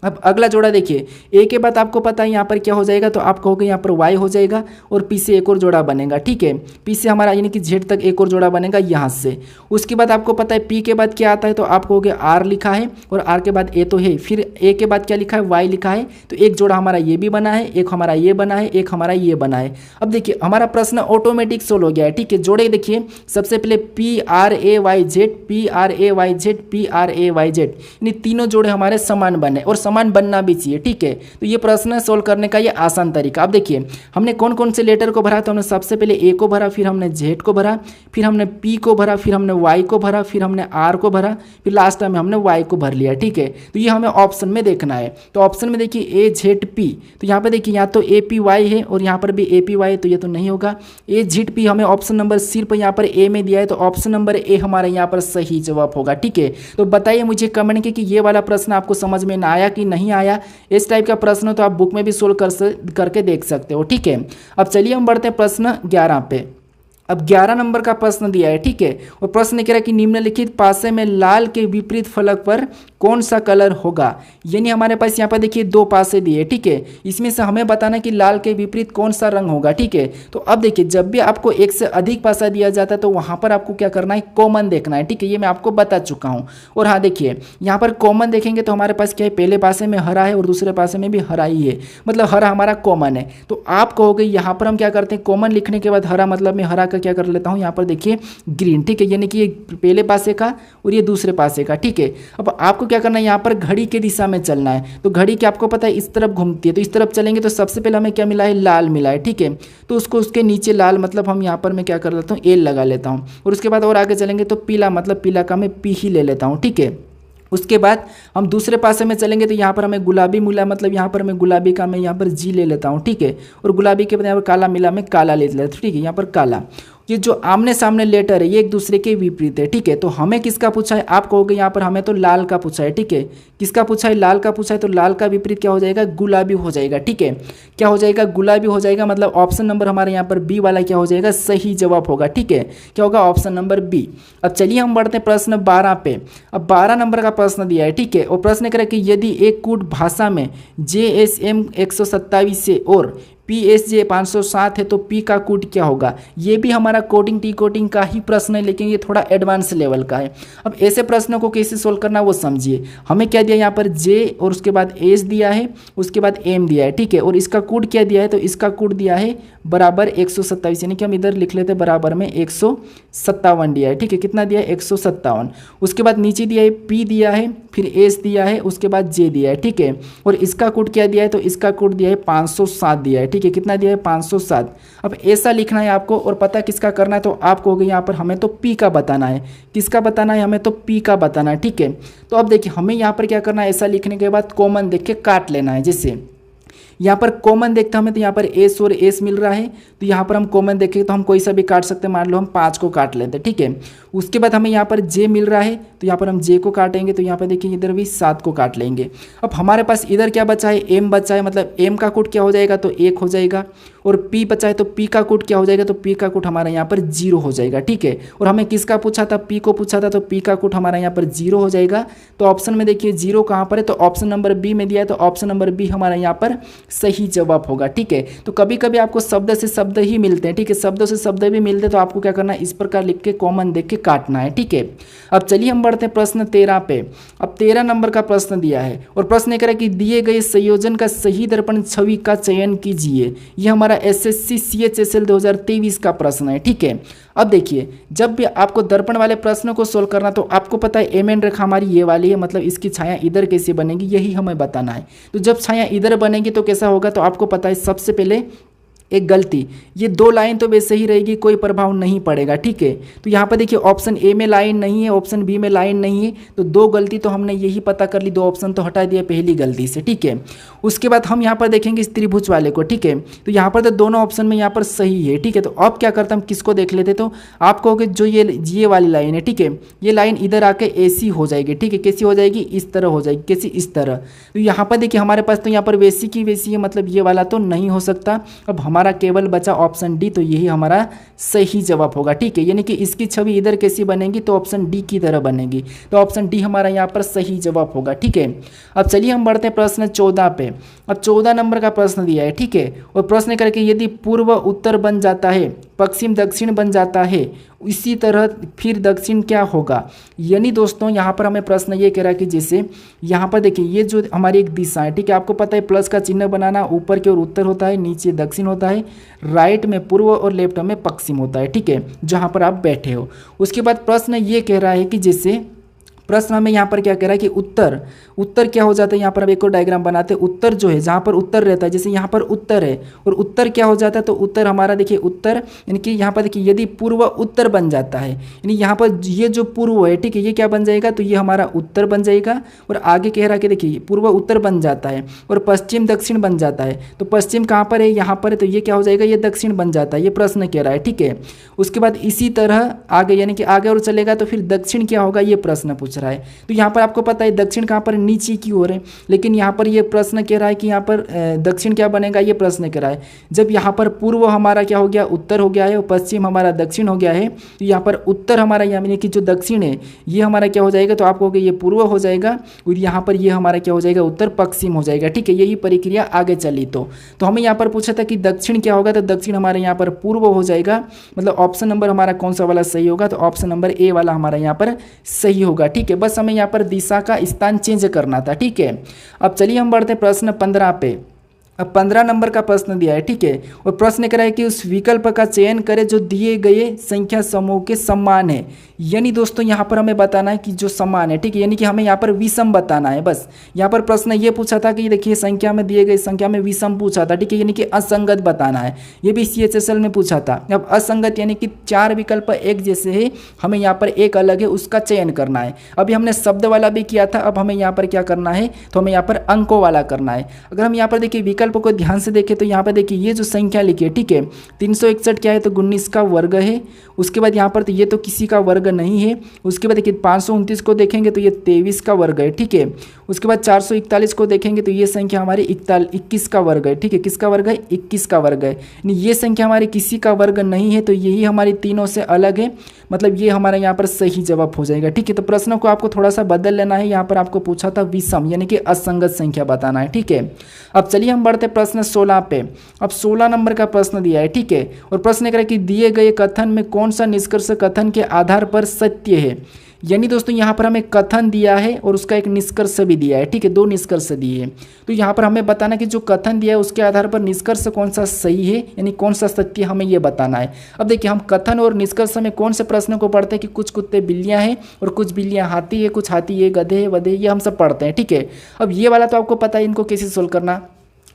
अब अगला जोड़ा देखिए, ए के बाद आपको पता है यहाँ पर क्या हो जाएगा, तो आप कहोगे यहाँ पर वाई हो जाएगा, और पी से एक और जोड़ा बनेगा, ठीक है। पी से हमारा यानी कि जेड तक एक और जोड़ा बनेगा यहाँ से। उसके बाद आपको पता है पी के बाद क्या आता है, तो आप कहोगे आर लिखा है, और आर के बाद ए तो है, फिर ए के बाद क्या लिखा है, वाई लिखा है, तो एक जोड़ा हमारा ये भी बना है, एक हमारा ये बना है, एक हमारा ये बना है। अब देखिए हमारा प्रश्न ऑटोमेटिक सोल्व हो गया है, ठीक है। जोड़े देखिए सबसे पहले P R A Y Z, P R A Y Z, P R A Y Z, यानी तीनों जोड़े हमारे समान बने, और समान बनना भी चाहिए, ठीक है। तो ये प्रश्न सोल्व करने का ये आसान तरीका। अब देखिए हमने कौन कौन से लेटर को भरा, तो हमने सबसे पहले ए को भरा, फिर हमने जेड को भरा, फिर हमने पी को भरा, फिर हमने वाई को भरा, फिर हमने आर को भरा, फिर लास्ट में हमने वाई को भर लिया, ठीक है। तो ये हमें ऑप्शन में देखना है। तो ऑप्शन में देखिए ए जेड पी, तो यहाँ पे देखिए यहाँ तो ए पी वाई है और यहाँ पर भी ए पी वाई है, तो ये तो नहीं होगा। ए जेड पी हमें ऑप्शन नंबर सिर्फ यहाँ पर ए में दिया है, तो ऑप्शन नंबर ए हमारा यहाँ पर सही जवाब होगा, ठीक है। तो बताइए मुझे कमेंट कि ये वाला प्रश्न आपको समझ में ना आया कि नहीं आया। इस टाइप का प्रश्न तो आप बुक में भी सोल्व करके देख सकते हो, ठीक है। अब चलिए हम बढ़ते हैं प्रश्न 11 पे। अब 11 नंबर का प्रश्न दिया है, ठीक है। और प्रश्न कह रहा है कि निम्नलिखित पासे में लाल के विपरीत फलक पर कौन सा कलर होगा। यानी हमारे पास यहाँ पर देखिए 2 पासे दिए, ठीक है। इसमें से हमें बताना कि लाल के विपरीत कौन सा रंग होगा, ठीक है। तो अब देखिए जब भी आपको एक से अधिक पासा दिया जाता है तो वहाँ पर आपको क्या करना है, कॉमन देखना है, ठीक है। ये मैं आपको बता चुका हूँ। और हाँ देखिए यहाँ पर कॉमन देखेंगे तो हमारे पास क्या है, पहले पासे में हरा है और दूसरे पासे में भी हरा ही है, मतलब हरा हमारा कॉमन है। तो आप कहोगे यहाँ पर हम क्या करते हैं, कॉमन लिखने के बाद हरा मतलब मैं हरा का क्या कर लेता हूँ, यहाँ पर देखिए ग्रीन, ठीक है। यानी कि ये पहले पासे का और ये दूसरे पासे का, ठीक है। अब आपको क्या करना है, यहाँ पर घड़ी के दिशा में चलना है। तो घड़ी की आपको पता है इस तरफ घूमती है, तो इस तरफ चलेंगे तो सबसे पहले हमें क्या मिला है, लाल मिला है, ठीक है। तो उसको उसके नीचे लाल मतलब हम यहाँ पर मैं क्या कर लेता हूँ, एल लगा लेता हूँ। और उसके बाद और आगे चलेंगे तो पीला मतलब पीला का मैं पी ही ले लेता हूँ, ठीक है। उसके बाद हम दूसरे पासे में चलेंगे तो यहाँ पर हमें गुलाबी मिला, मतलब यहाँ पर मैं गुलाबी का मैं यहाँ पर जी ले लेता हूँ, ठीक है। और गुलाबी के बाद यहाँ पर काला मिला, मैं काला ले लेता हूँ, ठीक है। यहाँ पर काला, ये जो आमने सामने लेटर है ये एक दूसरे के विपरीत है, ठीक है। तो हमें किसका पूछा है, आप कहोगे यहाँ पर हमें तो लाल का पूछा है, ठीक है। किसका पूछा है, लाल का पूछा है। तो लाल का विपरीत क्या हो जाएगा, गुलाबी हो जाएगा, ठीक है। क्या हो जाएगा, गुलाबी हो जाएगा। मतलब ऑप्शन नंबर हमारे यहाँ पर बी वाला क्या हो जाएगा, सही जवाब होगा, ठीक है। क्या होगा, ऑप्शन नंबर बी। अब चलिए हम बढ़ते हैं प्रश्न 12 पे। अब 12 नंबर का प्रश्न दिया है, ठीक है। और प्रश्न करें कि यदि एक कूट भाषा में JSM 127 से और PSJ 507 है तो P का कूट क्या होगा। ये भी हमारा कोडिंग टी कोडिंग का ही प्रश्न है, लेकिन ये थोड़ा एडवांस लेवल का है। अब ऐसे प्रश्नों को कैसे सोल्व करना वो समझिए। हमें क्या दिया यहाँ पर J और उसके बाद S दिया है, उसके बाद M दिया है, ठीक है। और इसका कूट क्या दिया है, तो इसका कूट दिया है बराबर 127, यानी कि हम इधर लिख लेते हैं बराबर में 157 दिया है, ठीक है। कितना दिया है, 157। उसके बाद नीचे दिया है P दिया है, फिर S दिया है, उसके बाद J दिया है, ठीक है। और इसका कूट क्या दिया है, तो इसका कूट दिया है 507 दिया है, ठीक है। कितना दिया है, 507। अब ऐसा लिखना है आपको और पता किसका करना है, तो आप कहोगे यहाँ पर हमें तो P का बताना है। किसका बताना है, हमें तो P का बताना है, ठीक है। तो अब देखिए हमें यहाँ पर क्या करना है, ऐसा लिखने के बाद कॉमन देख के काट लेना है। जैसे यहाँ पर कॉमन देखते हमें तो यहाँ पर एस और एस मिल रहा है, तो यहाँ पर हम कॉमन देखें तो हम कोई सा भी काट सकते हैं। मान लो हम 5 को काट लेते हैं, ठीक है। उसके बाद हमें यहाँ पर जे मिल रहा है, तो यहाँ पर हम जे को काटेंगे, तो यहाँ पर देखिए इधर भी 7 को काट लेंगे। अब हमारे पास इधर क्या बचा है, एम बचा है, मतलब एम का कूट क्या हो जाएगा, तो 1 हो जाएगा। और पी बचा है तो पी का कूट क्या हो जाएगा, तो पी का कूट हमारा यहाँ पर 0 हो जाएगा, ठीक है। और हमें किसका पूछा था, पी को पूछा था, तो पी का कूट हमारा यहाँ पर 0 हो जाएगा। तो ऑप्शन में देखिए 0 कहाँ पर है, तो ऑप्शन नंबर बी में दिया है, तो ऑप्शन नंबर बी हमारा यहाँ पर सही जवाब होगा, ठीक है। तो कभी कभी आपको शब्द से शब्द ही मिलते हैं, ठीक है। शब्दों से शब्द भी मिलते हैं, तो आपको क्या करना है, इस प्रकार लिख के कॉमन देख के काटना है, ठीक है। अब चलिए हम बढ़ते हैं प्रश्न 13 पे। अब 13 नंबर का प्रश्न दिया है और प्रश्न कह रहा है कि दिए गए संयोजन का सही दर्पण छवि का चयन कीजिए। यह हमारा SSC CHSL 2023 का प्रश्न है, ठीक है। अब देखिए जब भी आपको दर्पण वाले प्रश्नों को सोल्व करना, तो आपको पता है एमएन रेखा हमारी ये वाली है, मतलब इसकी छाया इधर कैसे बनेगी यही हमें बताना है। तो जब छाया इधर बनेगी तो कैसा होगा, तो आपको पता है सबसे पहले एक गलती, ये 2 लाइन तो वैसे ही रहेगी, कोई प्रभाव नहीं पड़ेगा, ठीक है। तो यहाँ पर देखिए ऑप्शन ए में लाइन नहीं है, ऑप्शन बी में लाइन नहीं है, तो 2 गलती तो हमने यही पता कर ली, 2 ऑप्शन तो हटा दिया पहली गलती से, ठीक है। उसके बाद हम यहाँ पर देखेंगे इस त्रिभुज वाले को, ठीक है। तो यहाँ पर तो दोनों ऑप्शन में यहाँ पर सही है, ठीक है। तो अब क्या करते हम किसको देख लेते, तो आप कहोगे जो ये वाली लाइन है, ठीक है, ये लाइन इधर आके ऐसी हो जाएगी, ठीक है। कैसी हो जाएगी, इस तरह हो जाएगी, कैसी, इस तरह। तो यहाँ पर देखिए हमारे पास तो यहाँ पर वैसी की वैसी है, मतलब ये वाला तो नहीं हो सकता। अब हमारा केवल बचा ऑप्शन डी, तो यही हमारा सही जवाब होगा, ठीक है। यानी कि इसकी छवि इधर कैसी बनेगी, तो ऑप्शन डी की तरह बनेगी, तो ऑप्शन डी हमारा यहाँ पर सही जवाब होगा, ठीक है। अब चलिए हम बढ़ते हैं प्रश्न 14 पे। अब 14 नंबर का प्रश्न दिया है, ठीक है। और प्रश्न करके यदि पूर्व उत्तर बन जाता है, पश्चिम दक्षिण बन जाता है, इसी तरह फिर दक्षिण क्या होगा। यानी दोस्तों यहाँ पर हमें प्रश्न ये कह रहा है कि जैसे यहाँ पर देखिए ये जो हमारी एक दिशा है, ठीक है। आपको पता है प्लस का चिन्ह बनाना, ऊपर की ओर उत्तर होता है, नीचे दक्षिण होता है, राइट में पूर्व और लेफ्ट में पश्चिम होता है, ठीक है, जहाँ पर आप बैठे हो। उसके बाद प्रश्न ये कह रहा है कि जैसे प्रश्न हमें यहाँ पर क्या कह रहा है कि उत्तर क्या हो जाता है, यहाँ पर हम एक और डायग्राम बनाते हैं। उत्तर जो है जहाँ पर उत्तर रहता है, जैसे यहाँ पर उत्तर है और उत्तर क्या हो जाता है, तो उत्तर हमारा देखिए उत्तर, यानी कि यहाँ पर देखिए यदि पूर्व उत्तर बन जाता है, यानी यहाँ पर ये जो पूर्व है, ठीक है, ये क्या बन जाएगा, तो ये हमारा उत्तर बन जाएगा। और आगे कह रहा है कि देखिए पूर्व उत्तर बन जाता है और पश्चिम दक्षिण बन जाता है, तो पश्चिम कहाँ पर है, यहाँ पर है, तो ये क्या हो जाएगा, ये दक्षिण बन जाता है। ये प्रश्न कह रहा है, ठीक है। उसके बाद इसी तरह आगे, यानी कि आगे और चलेगा तो फिर दक्षिण क्या होगा, ये प्रश्न पूछा रहा है। तो यहाँ पर आपको पता है दक्षिण कहाँ पर, नीचे की ओर है, लेकिन यहाँ पर ये प्रश्न कह रहा है कि यहाँ पर दक्षिण क्या बनेगा, ये प्रश्न कह रहा है। जब यहाँ पर पूर्व हमारा क्या हो गया, उत्तर हो गया है, और पश्चिम हमारा दक्षिण हो गया है, तो यहाँ पर उत्तर हमारा यानी कि जो दक्षिण है ये हमारा क्या हो जाएगा, तो आप कहोगे ये पूर्व हो जाएगा, और यहाँ पर ये हमारा क्या हो जाएगा, उत्तर पश्चिम हो जाएगा। ठीक है, यही प्रक्रिया आगे चली। तो हमें यहाँ पर पूछा था कि दक्षिण क्या होगा, तो दक्षिण हमारे यहाँ पर पूर्व हो जाएगा। मतलब ऑप्शन नंबर हमारा कौन सा वाला सही होगा, तो ऑप्शन नंबर ए वाला हमारा यहाँ पर सही होगा। ठीक है, बस हमें यहाँ पर दिशा का स्थान चेंज करना था। ठीक है, अब चलिए हम बढ़ते हैं प्रश्न 15 पे। अब 15 नंबर का प्रश्न दिया है। ठीक है, और प्रश्न कह रहा है कि उस विकल्प का चयन करें जो दिए गए संख्या समूह के समान है। यानी दोस्तों यहाँ पर हमें बताना है कि जो समान है। ठीक है, यानी कि हमें यहाँ पर विषम बताना है। बस यहाँ पर प्रश्न ये पूछा था कि देखिए संख्या में दिए गए संख्या में विषम पूछा था। ठीक है, यानी कि असंगत बताना है। ये भी CHSL में पूछा था। अब असंगत यानी कि 4 विकल्प एक जैसे है, हमें यहाँ पर एक अलग है, उसका चयन करना है। अभी हमने शब्द वाला भी किया था, अब हमें यहाँ पर क्या करना है, तो हमें यहाँ पर अंकों वाला करना है। अगर हम यहाँ पर देखिए विकल्प को ध्यान से देखें तो यहाँ पर देखिए ये जो संख्या लिखी है, ठीक है, 361 क्या है, तो 19 का वर्ग है। उसके बाद यहाँ पर तो ये तो किसी का वर्ग नहीं है। उसके बाद देखिए 529 को देखेंगे तो ये 23 का वर्ग है। ठीक है, उसके बाद 441 को देखेंगे तो ये संख्या हमारी 21 का वर्ग है। ठीक है, किसका वर्ग है, 21 का वर्ग है। ये संख्या हमारी किसी का वर्ग नहीं है, तो यही हमारी तीनों से अलग है। मतलब ये हमारा यहाँ पर सही जवाब हो जाएगा। ठीक है, तो प्रश्नों को आपको थोड़ा सा बदल लेना है। यहाँ पर आपको पूछा था विषम यानी कि असंगत संख्या बताना है। ठीक है, अब चलिए हम बढ़ते प्रश्न 16 पे। अब 16 नंबर का प्रश्न दिया है। ठीक है, और प्रश्न कह कि दिए गए कथन में कौन सा निष्कर्ष कथन के आधार पर सत्य है। यानी दोस्तों यहाँ पर हमें कथन दिया है और उसका एक निष्कर्ष भी दिया है। ठीक है, 2 निष्कर्ष दिए हैं। तो यहाँ पर हमें बताना कि जो कथन दिया है उसके आधार पर निष्कर्ष कौन सा सही है, यानी कौन सा सत्य, हमें ये बताना है। अब देखिए हम कथन और निष्कर्ष में कौन से प्रश्न को पढ़ते हैं कि कुछ कुत्ते बिल्लियाँ हैं और कुछ बिल्लियाँ हाथी है, कुछ हाथी है, गधे वधे, ये हम सब पढ़ते हैं। ठीक है, अब ये वाला तो आपको पता है इनको कैसे सोल्व करना,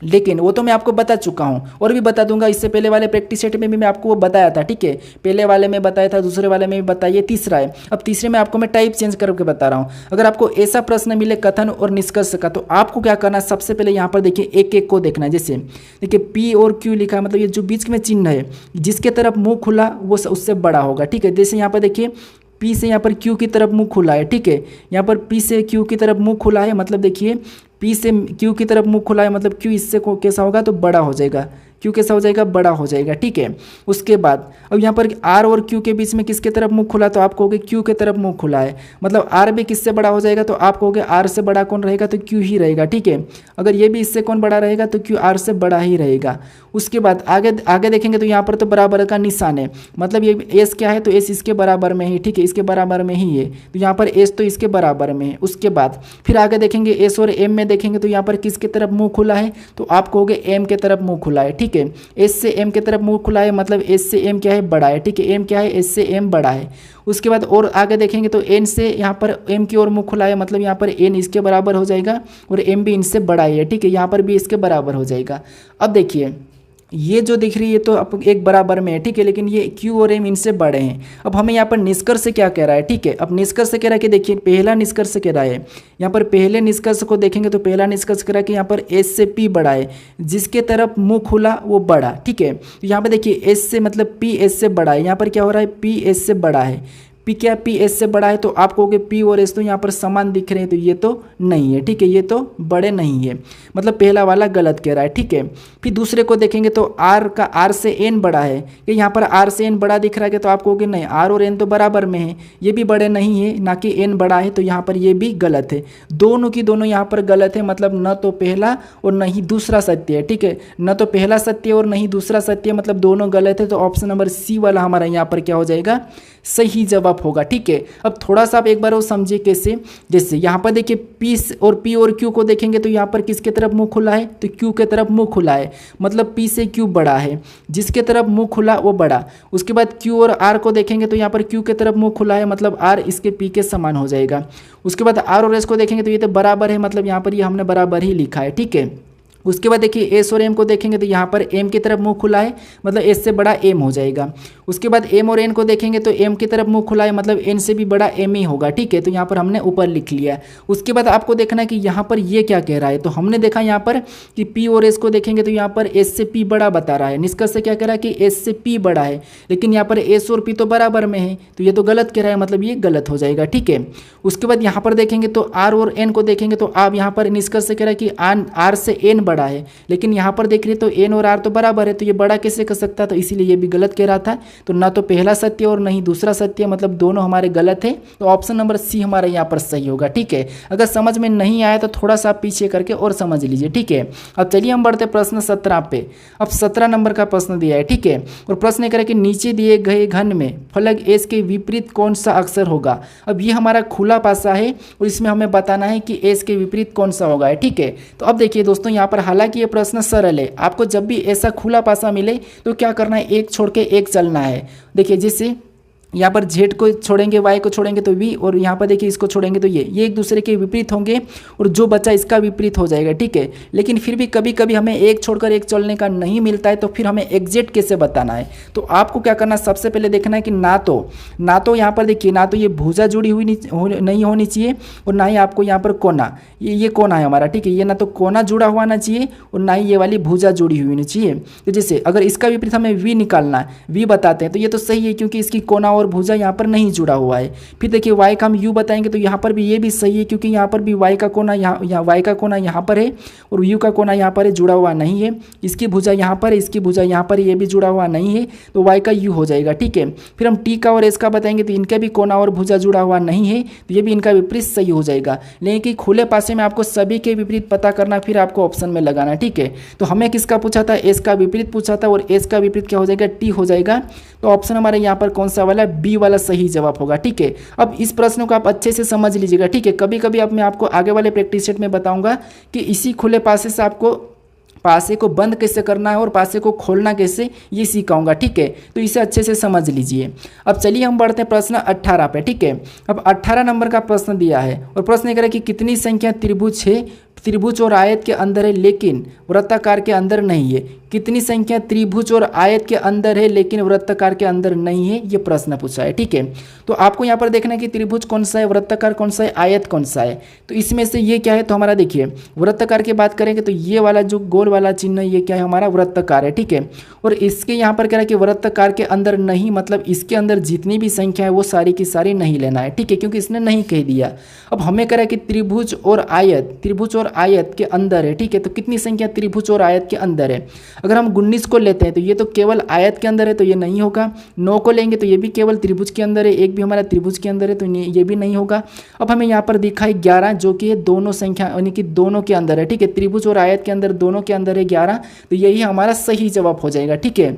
लेकिन वो तो मैं आपको बता चुका हूँ और भी बता दूंगा। इससे पहले वाले प्रैक्टिस सेट में भी मैं आपको वो बताया था। ठीक है, पहले वाले में बताया था, दूसरे वाले में भी बताइए, तीसरा है। अब तीसरे में आपको मैं टाइप चेंज करके बता रहा हूँ। अगर आपको ऐसा प्रश्न मिले कथन और निष्कर्ष का, तो आपको क्या करना है, सबसे पहले यहाँ पर देखिए एक एक को देखना है। जैसे देखिए P और Q लिखा है, मतलब ये जो बीच में चिन्ह है, जिसके तरफ मुँह खुला वो उससे बड़ा होगा। ठीक है, जैसे यहाँ पर देखिए P से यहाँ पर Q की तरफ मुँह खुला है। ठीक है, यहाँ पर P से Q की तरफ मुँह खुला है, मतलब देखिए P से Q की तरफ मुँह खुला है, मतलब Q इससे को कैसा होगा, तो बड़ा हो जाएगा। Q कैसा हो जाएगा, बड़ा हो जाएगा। ठीक है, उसके बाद अब यहाँ पर R और Q के बीच में किसके तरफ मुँह खुला, तो आप कहोगे Q के तरफ मुँह खुला है, मतलब R भी किससे बड़ा हो जाएगा, तो आप कहोगे R से बड़ा कौन रहेगा, तो Q ही रहेगा। ठीक है, अगर ये भी इससे कौन बड़ा रहेगा, तो Q R से बड़ा ही रहेगा। उसके बाद आगे देखेंगे तो यहाँ पर तो बराबर का निशान है, मतलब ये S क्या है, तो S इसके बराबर में ही। ठीक है, इसके बराबर में ही है, तो यहाँ पर S तो इसके बराबर में है। उसके बाद फिर आगे देखेंगे S और M में देखेंगे तो यहाँ पर किसके तरफ मुँह खुला है, तो आप कहोगे M के तरफ मुँह खुला है। ठीक है, S से M के तरफ मुँह खुला है, मतलब S से M क्या है, बड़ा है। ठीक है, M क्या है, S से M बड़ा है। उसके बाद और आगे देखेंगे तो N से यहाँ पर M की ओर मुँह खुला है, मतलब यहाँ पर N इसके बराबर हो जाएगा और M भी इनसे बड़ा है। ठीक है, यहाँ पर भी इसके बराबर हो जाएगा। अब देखिए ये जो दिख रही है तो अब एक बराबर में है। ठीक है, लेकिन ये Q और M इनसे बड़े हैं। अब हमें यहाँ पर निष्कर्ष क्या कह रहा है। ठीक है, अब निष्कर्ष कह रहा है कि देखिए पहला निष्कर्ष कह रहा है, यहाँ पर पहले निष्कर्ष को देखेंगे तो पहला निष्कर्ष कह रहा है कि यहाँ पर S से P बड़ा है, जिसके तरफ मुँह खुला वो बड़ा। ठीक है, तो यहाँ पर देखिए S से मतलब P S से बड़ा है, यहाँ पर क्या हो रहा है, P S से बड़ा है। P क्या P S से बड़ा है, तो आप कहोगे P और S तो यहाँ पर समान दिख रहे हैं, तो ये तो नहीं है। ठीक है, ये तो बड़े नहीं है, मतलब पहला वाला गलत कह रहा है। ठीक है, फिर दूसरे को देखेंगे तो R से N बड़ा है, ये यहाँ पर R से N बड़ा दिख रहा है, तो आप कहोगे नहीं, R और N तो बराबर में है, ये भी बड़े नहीं है, ना कि N बड़ा है, तो यहाँ पर ये भी गलत है। दोनों की दोनों यहाँ पर गलत है, मतलब न तो पहला और न ही दूसरा सत्य है। ठीक है, न तो पहला सत्य और न ही दूसरा सत्य, मतलब दोनों गलत है। तो ऑप्शन नंबर C वाला हमारा यहाँ पर क्या हो जाएगा, सही जवाब होगा। ठीक है, अब थोड़ा सा आप एक बार वो समझिए कैसे। जैसे यहाँ पर देखिए P और Q को देखेंगे तो यहाँ पर किसके तरफ मुंह खुला है, तो Q के तरफ मुंह खुला है, मतलब P से Q बड़ा है, जिसके तरफ मुंह खुला वो बड़ा। उसके बाद Q और R को देखेंगे तो यहाँ पर Q के तरफ मुंह खुला है, मतलब R इसके P के समान हो जाएगा। उसके बाद R और S को देखेंगे तो ये तो बराबर है, मतलब यहाँ पर ये हमने बराबर ही लिखा है। ठीक है, उसके बाद देखिए एस और एम को देखेंगे तो यहाँ पर एम की तरफ मुंह खुला है, मतलब एस से बड़ा एम हो जाएगा। उसके बाद एम और एन को देखेंगे तो एम की तरफ मुंह खुला है, मतलब एन से भी बड़ा एम ही होगा, ठीक है। तो यहाँ पर हमने ऊपर लिख लिया। उसके बाद आपको देखना है कि यहाँ पर ये क्या कह रहा है। तो हमने देखा यहाँ पर कि पी और एस को देखेंगे तो यहाँ पर एस से पी बड़ा बता रहा है। निष्कर्ष से क्या कह रहा है कि एस से पी बड़ा है, लेकिन यहाँ पर एस और पी तो बराबर में है, तो ये तो गलत कह रहा है, मतलब ये गलत हो जाएगा, ठीक है। उसके बाद यहाँ पर देखेंगे तो आर और एन को देखेंगे तो आप यहाँ पर निष्कर्ष से कह रहा है कि आर से एन बड़ा है, लेकिन यहाँ पर देख रहे तो एन और आर तो बराबर है, तो ये बड़ा कैसे कर सकता है, तो इसीलिए ये भी गलत कह रहा था। तो ना तो पहला सत्य और नहीं दूसरा सत्य, मतलब दोनों हमारे गलत है। तो ऑप्शन नंबर सी हमारा यहाँ पर सही होगा, ठीक है। अगर समझ में नहीं आया तो थोड़ा सा पीछे करके और समझ लीजिए, ठीक है। अब चलिए हम बढ़ते प्रश्न 17 पे। अब 17 नंबर का प्रश्न दिया है, ठीक है। और प्रश्न ये करे कि नीचे दिए गए घन में फलक एस के विपरीत कौन सा अक्षर होगा। अब ये हमारा खुला पासा है और इसमें हमें बताना है कि एस के विपरीत कौन सा होगा, ठीक है। तो अब देखिए दोस्तों यहाँ पर हालांकि ये प्रश्न सरल है, आपको जब भी ऐसा खुला पासा मिले तो क्या करना है, एक छोड़ के एक चलना है। देखिए जैसे यहाँ पर जेड को छोड़ेंगे, वाई को छोड़ेंगे तो वी, और यहाँ पर देखिए इसको छोड़ेंगे तो ये एक दूसरे के विपरीत होंगे और जो बचा इसका विपरीत हो जाएगा, ठीक है। लेकिन फिर भी कभी कभी हमें एक छोड़कर एक चलने का नहीं मिलता है, तो फिर हमें एग्जैक्ट कैसे बताना है। तो आपको क्या करना है, सबसे पहले देखना है कि ना तो यहाँ पर देखिए ना तो ये भुजा जुड़ी हुई नहीं होनी चाहिए और ना ही आपको यहाँ पर कोना, ये कोना है हमारा, ठीक है। ये ना तो कोना जुड़ा हुआ ना चाहिए और ना ही ये वाली भुजा जुड़ी हुई नहीं चाहिए। तो जैसे अगर इसका विपरीत हमें वी निकालना है, वी बताते हैं तो ये तो सही है क्योंकि इसकी कोना और भुजा यहाँ पर नहीं जुड़ा हुआ है। फिर देखिए वाई का हम यू बताएंगे तो यहाँ पर भी ये भी सही है क्योंकि यहाँ पर भी वाई का कोना यहाँ वाई का कोना यहाँ पर है और यू का कोना यहाँ पर है, जुड़ा हुआ नहीं है। इसकी भुजा यहाँ पर है, इसकी भुजा यहाँ पर, ये भी जुड़ा हुआ नहीं है, तो वाई का यू हो जाएगा, ठीक है। फिर हम टी का और एस का बताएंगे तो इनका भी कोना और भुजा जुड़ा हुआ नहीं है, तो ये भी इनका विपरीत सही हो जाएगा। लेकिन खुले पासे में आपको सभी के विपरीत पता करना, फिर आपको ऑप्शन में लगाना, ठीक है। तो हमें किसका पूछा था, एस का विपरीत पूछा था और एस का विपरीत क्या हो जाएगा, टी हो जाएगा। तो ऑप्शन हमारे यहाँ पर कौन सा वाला, बी वाला सही जवाब होगा, ठीक है। अब इस प्रश्न को आप अच्छे से समझ लीजिएगा, ठीक है। कभी कभी अब मैं आपको आगे वाले प्रैक्टिस सेट में बताऊंगा कि इसी खुले पासे से आपको पासे को बंद कैसे करना है और पासे को खोलना कैसे, ये सिखाऊंगा, ठीक है। तो इसे अच्छे से समझ लीजिए। अब चलिए हम बढ़ते हैं प्रश्न 18 पे, ठीक है। अब 18 नंबर का प्रश्न दिया है और प्रश्न ये कह रहा है कि कितनी संख्या त्रिभुज है, त्रिभुज और आयत के अंदर है लेकिन वृत्ताकार के अंदर नहीं है। कितनी संख्या त्रिभुज और आयत के अंदर है लेकिन वृत्ताकार के अंदर नहीं है, ये प्रश्न पूछा है, ठीक है। तो आपको यहाँ पर देखना है कि त्रिभुज कौन सा है, वृत्ताकार कौन सा है, आयत कौन सा है। तो इसमें से ये क्या है, तो हमारा देखिए वृत्ताकार की बात करेंगे तो ये वाला जो गोल वाला चिन्ह ये क्या है, हमारा वृत्ताकार है, ठीक है। और इसके यहाँ पर कह रहा है कि वृत्ताकार के अंदर नहीं, मतलब इसके अंदर जितनी भी संख्या है वो सारी की सारी नहीं लेना है, ठीक है, क्योंकि इसने नहीं कह दिया। अब हमें कह रहा है कि त्रिभुज और आयत के अंदर है, ठीक है। तो कितनी संख्या त्रिभुज और आयत के अंदर है। अगर हम 19 को लेते हैं तो ये तो केवल आयत के अंदर है, तो ये नहीं होगा। 9 को लेंगे तो ये भी केवल त्रिभुज के अंदर है, एक भी हमारा त्रिभुज के अंदर है, तो ये भी नहीं होगा। अब हमें यहाँ पर दिखा है 11, जो कि दोनों संख्या यानी कि दोनों के अंदर है, ठीक है। त्रिभुज और आयत के अंदर दोनों के अंदर है 11, तो यही हमारा सही जवाब हो जाएगा, ठीक है।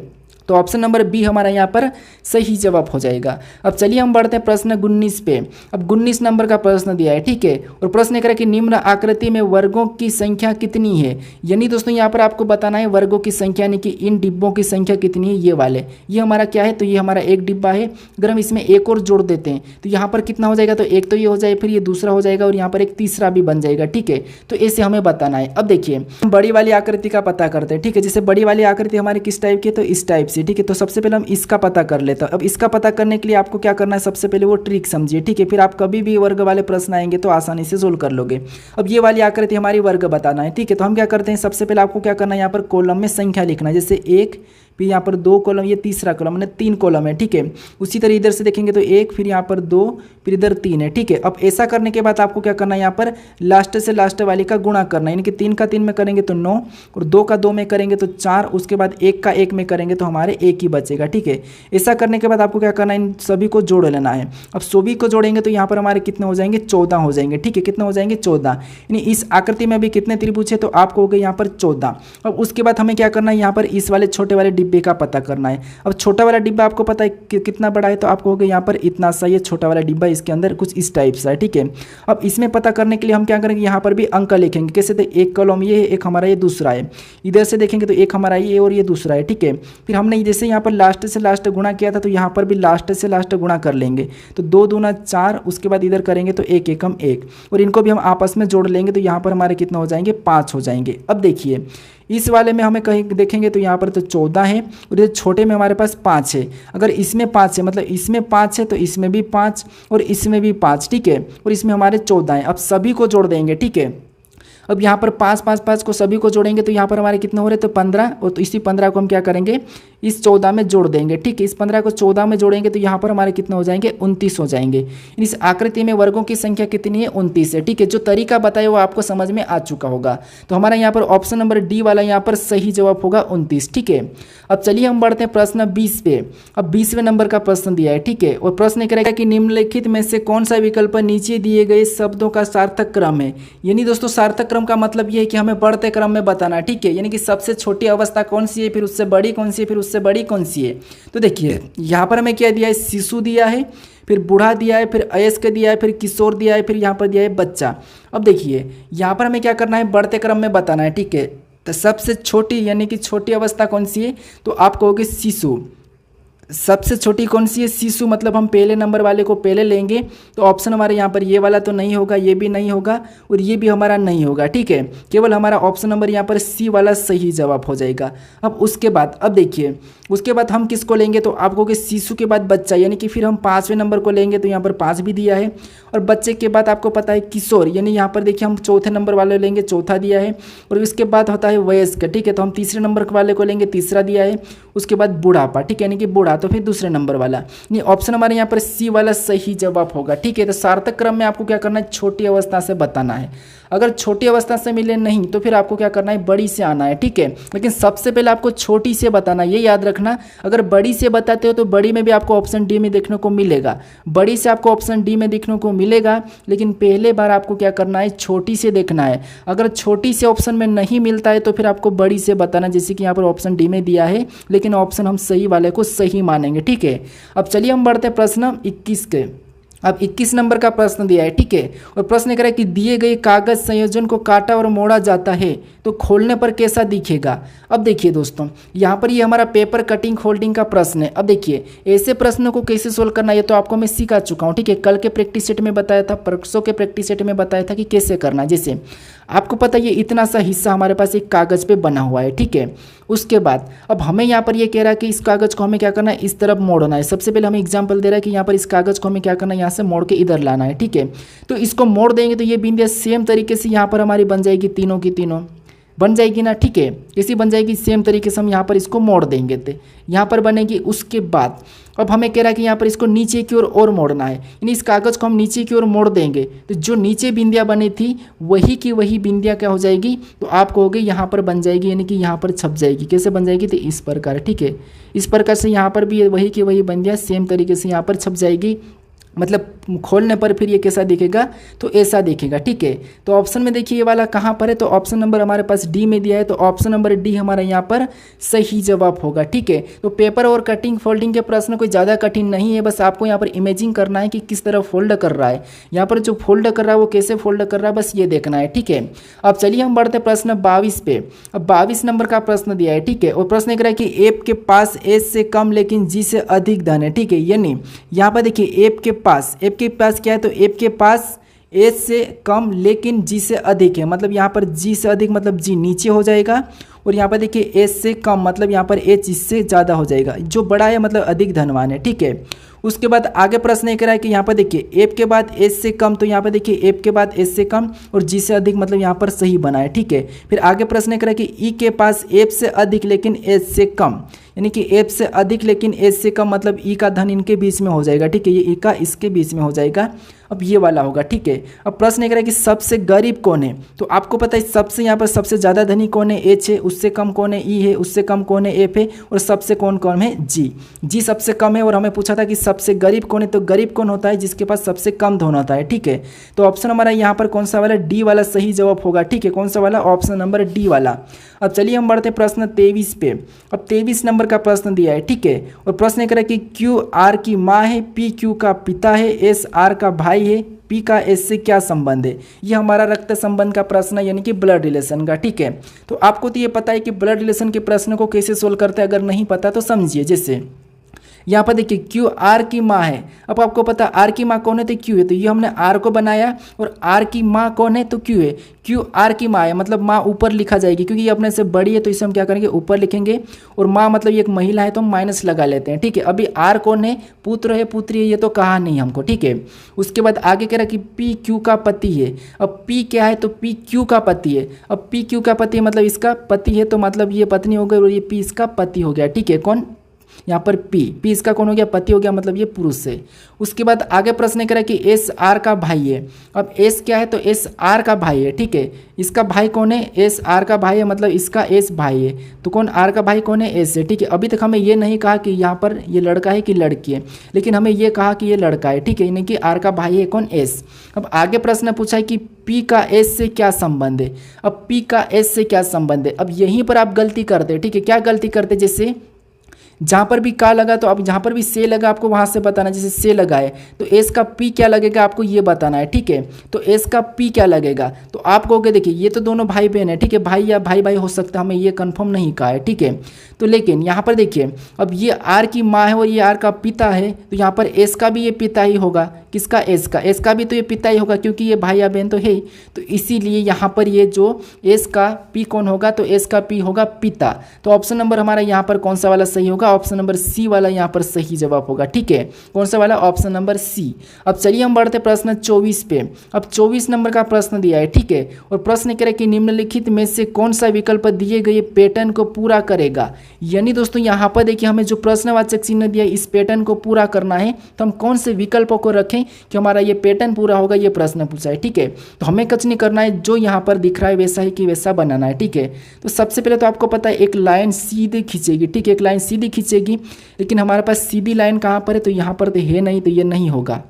तो ऑप्शन नंबर बी हमारा यहाँ पर सही जवाब हो जाएगा। अब चलिए हम बढ़ते हैं प्रश्न 19 पे। अब 19 नंबर का प्रश्न दिया है, ठीक है। और प्रश्न ये कह रहा है कि निम्न आकृति में वर्गों की संख्या कितनी है। यानी दोस्तों यहाँ पर आपको बताना है वर्गों की संख्या, यानी कि इन डिब्बों की संख्या कितनी है, ये वाले। ये हमारा क्या है, तो ये हमारा एक डिब्बा है। अगर हम इसमें एक और जोड़ देते हैं तो यहाँ पर कितना हो जाएगा, तो एक तो ये हो जाए, फिर ये दूसरा हो जाएगा और यहाँ पर एक तीसरा भी बन जाएगा, ठीक है। तो ऐसे हमें बताना है। अब देखिए हम बड़ी वाली आकृति का पता करते हैं, ठीक है। जैसे बड़ी वाली आकृति हमारी किस टाइप की है, तो इस टाइप से, ठीक है। तो सबसे पहले हम इसका पता कर लेते हैं। अब इसका पता करने के लिए आपको क्या करना है, सबसे पहले वो ट्रिक समझिए, ठीक है। फिर आप कभी भी वर्ग वाले प्रश्न आएंगे तो आसानी से सोल्व कर लोगे। अब ये वाली आकृति हमारी वर्ग बताना है, ठीक है। तो हम क्या करते हैं, सबसे पहले आपको क्या करना है, यहाँ पर कॉलम में संख्या लिखना है। जैसे 1, फिर यहाँ पर 2 कॉलम, ये तीसरा कॉलम, मैंने 3 कॉलम है, ठीक है। उसी तरह इधर से देखेंगे तो 1, फिर यहाँ पर 2, फिर इधर 3 है, ठीक है। अब ऐसा करने के बाद आपको क्या करना है, यहाँ पर लास्ट से लास्ट वाली का गुणा करना है, यानी कि 3 का 3 में करेंगे तो 9 और 2 का 2 में करेंगे तो 4, उसके बाद 1 का 1 में करेंगे तो हमारे 1 ही बचेगा, ठीक है। ऐसा करने के बाद आपको क्या करना है, इन सभी को जोड़ लेना है। अब सभी को जोड़ेंगे तो यहाँ पर हमारे कितने हो जाएंगे, 14 हो जाएंगे, ठीक है। कितने हो जाएंगे, 14। यानी इस आकृति में भी कितने त्रिभुज है, तो आपको हो गए यहाँ पर 14। अब उसके बाद हमें क्या करना है, यहाँ पर इस वाले छोटे वाले डिब्बे का पता करना है। अब छोटा वाला डिब्बा आपको पता है कि कितना बड़ा है, तो आपको होगा यहाँ पर इतना सा ये छोटा वाला डिब्बा, इसके अंदर कुछ इस टाइप सा है, ठीक है। अब इसमें पता करने के लिए हम क्या करेंगे, यहाँ पर भी अंक लिखेंगे। कैसे, तो एक कॉलम ये है, एक हमारा ये दूसरा है। इधर से देखेंगे तो एक हमारा ये और ये दूसरा है, ठीक है। फिर हमने जैसे यहाँ पर लास्ट से लास्ट गुणा किया था, तो यहाँ पर भी लास्ट से लास्ट गुणा कर लेंगे। तो 2 दूना 4, उसके बाद इधर करेंगे तो 1 एकम 1, और इनको भी हम आपस में जोड़ लेंगे तो यहाँ पर हमारे कितना हो जाएंगे, 5 हो जाएंगे। अब देखिए इस वाले में हमें कहीं देखेंगे तो यहाँ पर तो 14 है, और ये छोटे में हमारे पास 5 है। अगर इसमें 5 है मतलब इसमें 5 है, तो इसमें भी 5 और इसमें भी 5, ठीक है। और इसमें हमारे 14 है। अब सभी को जोड़ देंगे, ठीक है। अब यहाँ पर 5 5 5 को सभी को जोड़ेंगे तो यहाँ पर हमारे कितने हो रहे, तो 15, और तो इसी 15 को हम क्या करेंगे, इस 14 में जोड़ देंगे, ठीक है। इस 15 को 14 में जोड़ेंगे तो यहाँ पर हमारे कितने हो जाएंगे, 29 हो जाएंगे। इस आकृति में वर्गों की संख्या कितनी है, 29 है, ठीक है। जो तरीका बताया वो आपको समझ में आ चुका होगा। तो हमारा यहाँ पर ऑप्शन नंबर डी वाला यहाँ पर सही जवाब होगा 29, ठीक है। अब चलिए हम बढ़ते हैं प्रश्न 20 पे। अब 20वें नंबर का प्रश्न दिया है, ठीक है। और प्रश्न करेगा कि निम्नलिखित में से कौन सा विकल्प नीचे दिए गए शब्दों का सार्थक क्रम है। यानी दोस्तों सार्थक क्रम का मतलब ये है कि हमें बढ़ते क्रम में बताना है, ठीक है। यानी कि सबसे छोटी अवस्था कौन सी है, फिर उससे बड़ी कौन सी है, फिर उससे बड़ी कौन सी है। तो देखिए यहाँ पर हमें क्या दिया है, शिशु दिया है, फिर बूढ़ा दिया है, फिर अयस्क दिया है, फिर किशोर दिया है, फिर यहाँ पर दिया है बच्चा। अब देखिए यहाँ पर हमें क्या करना है, बढ़ते क्रम में बताना है, ठीक है। तो सबसे छोटी यानी कि छोटी अवस्था कौन सी है, तो आप कहोगे शिशु। सबसे छोटी कौन सी है, शिशु, मतलब हम पहले नंबर वाले को पहले लेंगे। तो ऑप्शन हमारे यहाँ पर ये वाला तो नहीं होगा, ये भी नहीं होगा, और ये भी हमारा नहीं होगा, ठीक है। केवल हमारा ऑप्शन नंबर यहाँ पर सी वाला सही जवाब हो जाएगा। अब उसके बाद अब देखिए उसके बाद हम किसको लेंगे, तो आप कहोगे शिशु के बाद बच्चा, यानी कि फिर हम 5वें नंबर को लेंगे। तो यहाँ पर 5 भी दिया है। और बच्चे के बाद आपको पता है किशोर, यानी यहाँ पर देखिए हम चौथे नंबर वाले लेंगे, चौथा दिया है। और इसके बाद होता है वयस्क, ठीक है। तो हम तीसरे नंबर वाले को लेंगे, तीसरा दिया है। उसके बाद बुढ़ापा, ठीक है, यानी कि बूढ़ा, तो फिर दूसरे नंबर वाला। ये ऑप्शन हमारे यहाँ पर सी वाला सही जवाब होगा, ठीक है। तो सार्थक क्रम में आपको क्या करना है, छोटी अवस्था से बताना है। अगर छोटी अवस्था से मिले नहीं तो फिर आपको क्या करना है, बड़ी से आना है, ठीक है। लेकिन सबसे पहले आपको छोटी से बताना, ये याद रखना। अगर बड़ी से बताते हो तो बड़ी में भी आपको ऑप्शन डी में देखने को मिलेगा, बड़ी से आपको ऑप्शन डी में देखने को मिलेगा। लेकिन पहले बार आपको क्या करना है, छोटी से देखना है। अगर छोटी से ऑप्शन में नहीं मिलता है तो फिर आपको बड़ी से बताना, जैसे कि यहाँ पर ऑप्शन डी में दिया है। लेकिन ऑप्शन हम सही वाले को सही मानेंगे, ठीक है। अब चलिए हम बढ़ते हैं प्रश्न 21 के। अब 21 नंबर का प्रश्न दिया है, ठीक है। और प्रश्न कह रहा है कि दिए गए कागज संयोजन को काटा और मोड़ा जाता है तो खोलने पर कैसा दिखेगा। अब देखिए दोस्तों यहाँ पर ये हमारा पेपर कटिंग फोल्डिंग का प्रश्न है। अब देखिए ऐसे प्रश्नों को कैसे सोल्व करना है, ये तो आपको मैं सिखा चुका हूँ, ठीक है। कल के प्रैक्टिस सेट में बताया था, परसों के प्रैक्टिस सेट में बताया था कि कैसे करना है। जैसे आपको पता है ये इतना सा हिस्सा हमारे पास एक कागज़ पे बना हुआ है, ठीक है। उसके बाद अब हमें यहाँ पर ये कह रहा है कि इस कागज़ को हमें क्या करना है, इस तरफ मोड़ना है। सबसे पहले हमें एग्जांपल दे रहा है कि यहाँ पर इस कागज़ को हमें क्या करना है, यहाँ से मोड़ के इधर लाना है, ठीक है। तो इसको मोड़ देंगे तो ये बिंदियाँ सेम तरीके से यहाँ पर हमारी बन जाएगी, तीनों की तीनों बन जाएगी ना, ठीक है। कैसी बन जाएगी, सेम तरीके से हम यहाँ पर इसको मोड़ देंगे तो यहाँ पर बनेगी। उसके बाद अब हमें कह रहा है कि यहाँ पर इसको नीचे की ओर और मोड़ना है, यानी इस कागज़ को हम नीचे की ओर मोड़ देंगे तो जो नीचे बिंदियाँ बनी थी वही की वही बिंदियाँ क्या हो जाएगी, तो आप कहोगे यहाँ पर बन जाएगी, यानी कि यहाँ पर छप जाएगी। कैसे बन जाएगी, तो इस प्रकार, ठीक है। इस प्रकार से यहाँ पर भी वही की वही बिंदियाँ सेम तरीके से यहाँ पर छप जाएगी। मतलब खोलने पर फिर ये कैसा दिखेगा, तो ऐसा दिखेगा, ठीक है। तो ऑप्शन में देखिए ये वाला कहाँ पर है, तो ऑप्शन नंबर हमारे पास डी में दिया है। तो ऑप्शन नंबर डी हमारा यहाँ पर सही जवाब होगा, ठीक है। तो पेपर और कटिंग फोल्डिंग के प्रश्न कोई ज़्यादा कठिन नहीं है, बस आपको यहाँ पर इमेजिंग करना है कि किस तरह फोल्ड कर रहा है। यहाँ पर जो फोल्ड कर रहा है वो कैसे फोल्ड कर रहा है, बस ये देखना है, ठीक है। अब चलिए हम बढ़ते प्रश्न 22 पे। अब 22 नंबर का प्रश्न दिया है, ठीक है। और प्रश्न कह रहा है कि एप के पास एस से कम लेकिन जी से अधिक धन है, ठीक है। यानी यहाँ पर देखिए एप के पास क्या है, तो एप के पास एच से कम लेकिन जी से अधिक है। मतलब यहाँ पर जी से अधिक मतलब जी नीचे हो जाएगा, और यहाँ पर देखिए एच से कम मतलब यहाँ पर एच इससे ज़्यादा हो जाएगा। जो बड़ा है मतलब अधिक धनवान है, ठीक है। उसके बाद आगे प्रश्न ये कह रहा है कि यहाँ पर देखिए एप के बाद एच से कम, तो यहाँ पर देखिए एप के बाद एच से कम और जी से अधिक मतलब यहाँ पर सही बना है, ठीक है। फिर आगे प्रश्न ये कह रहा है कि ई के पास एप से अधिक लेकिन एच से कम, यानी कि एप से अधिक लेकिन एच से कम मतलब ई का धन इनके बीच में हो जाएगा, ठीक है। ये ई का इसके बीच में हो जाएगा, अब ये वाला होगा, ठीक है। अब प्रश्न ये कह रहा है कि सबसे गरीब कौन है, तो आपको पता है सबसे यहाँ पर सबसे ज़्यादा धनी कौन है, एच है। उससे कम कौन है, ई है। उससे कम कौन है, एफ है। और सबसे कौन है, जी। जी सबसे कम है। और हमें पूछा था कि सबसे गरीब कौन है, तो गरीब कौन होता है, जिसके पास सबसे कम धन होता है, ठीक है। तो ऑप्शन हमारा यहाँ पर कौन सा वाला, डी वाला सही जवाब होगा, ठीक है। कौन सा वाला, ऑप्शन नंबर डी वाला। अब चलिए हम बढ़ते प्रश्न 23 पे। अब 23 नंबर का प्रश्न दिया है, ठीक है। और प्रश्न कह रहा है कि क्यू आर की माँ है, पी क्यू का पिता है, एस आर का भाई है, पी का एस से क्या संबंध है। ये हमारा रक्त संबंध का प्रश्न है, यानी कि ब्लड रिलेशन का, ठीक है। तो आपको तो ये पता है कि ब्लड रिलेशन के प्रश्न को कैसे सोल्व करते हैं, अगर नहीं पता तो समझिए। जैसे यहाँ पर देखिए क्यू आर की माँ है, अब आपको पता आर की माँ कौन है तो क्यू है, तो ये हमने आर को बनाया और आर की माँ कौन है तो क्यू है। क्यू आर की माँ है मतलब माँ ऊपर लिखा जाएगी क्योंकि ये अपने से बड़ी है, तो इसे हम क्या करेंगे ऊपर लिखेंगे। और माँ मतलब ये एक महिला है तो हम माइनस लगा लेते हैं, ठीक है। अभी आर कौन है, पुत्र है पुत्री है, ये तो कहा नहीं हमको, ठीक है। उसके बाद आगे कह रहा है कि पी क्यू का पति है। अब पी क्या है तो पी क्यू का पति है। अब पी क्यू का पति है मतलब इसका पति है, तो मतलब ये पत्नी हो गई और ये पी इसका पति हो गया, ठीक है। कौन यहाँ पर पी इसका कौन हो गया, पति हो गया, मतलब ये पुरुष है। उसके बाद आगे प्रश्न करा कि एस आर का भाई है। अब एस क्या है तो एस आर का भाई है, ठीक है। इसका भाई कौन है, एस आर का भाई है, मतलब इसका एस भाई है। तो कौन आर का भाई कौन है, एस है, ठीक है। अभी तक हमें ये नहीं कहा कि यहाँ पर ये लड़का है कि लड़की है, लेकिन हमें ये कहा कि ये लड़का है, ठीक है, यानी कि आर का भाई है कौन, एस। अब आगे प्रश्न पूछा है कि पी का एस से क्या संबंध है। अब पी का एस से क्या संबंध है, अब यहीं पर आप गलती करते, ठीक है। क्या गलती करते, जैसे जहाँ पर भी का लगा तो अब जहाँ पर भी से लगा आपको वहाँ से बताना, जैसे से लगा है तो एस का पी क्या लगेगा आपको ये बताना है, ठीक है। तो एस का पी क्या लगेगा, तो आप कहोगे देखिए ये तो दोनों भाई बहन है, ठीक है, भाई या भाई भाई हो सकता है, हमें ये कंफर्म नहीं कहा है, ठीक है। तो लेकिन यहाँ पर देखिए अब ये आर की माँ है और ये आर का पिता है, तो यहाँ पर एस का भी ये पिता ही होगा, किसका, एस का भी तो ये पिता ही होगा क्योंकि ये भाई या बहन तो है ही। तो इसीलिए यहाँ पर ये जो एस का पी कौन होगा तो एस का पी होगा पिता। तो ऑप्शन नंबर हमारा यहाँ पर कौन सा वाला सही होगा, ऑप्शन नंबर सी वाला यहाँ पर सही जवाब होगा, ठीक है। कौन सा वाला, ऑप्शन नंबर सी। अब चलिए हम बढ़ते प्रश्न 24 पे। अब 24 नंबर का प्रश्न दिया है, ठीक है। और प्रश्न कह रहा है कि निम्नलिखित में से कौन सा विकल्प दिए गए पैटर्न को पूरा करेगा। यानी दोस्तों यहाँ पर देखिए हमें जो प्रश्नवाचक चिन्ह दिया है इस पैटर्न को पूरा करना है, तो हम कौन से विकल्पों को रखें कि हमारा ये पैटर्न पूरा होगा, ये प्रश्न पूछा है, ठीक है। तो हमें कुछ नहीं करना है, जो यहाँ पर दिख रहा है वैसा ही कि वैसा बनाना है, ठीक है। तो सबसे पहले तो आपको पता है एक लाइन सीधी खींचेगी, ठीक है, एक लाइन सीधी खींचेगी, लेकिन हमारे पास सीधी लाइन कहाँ पर है तो यहाँ पर तो है नहीं, तो ये नहीं होगा।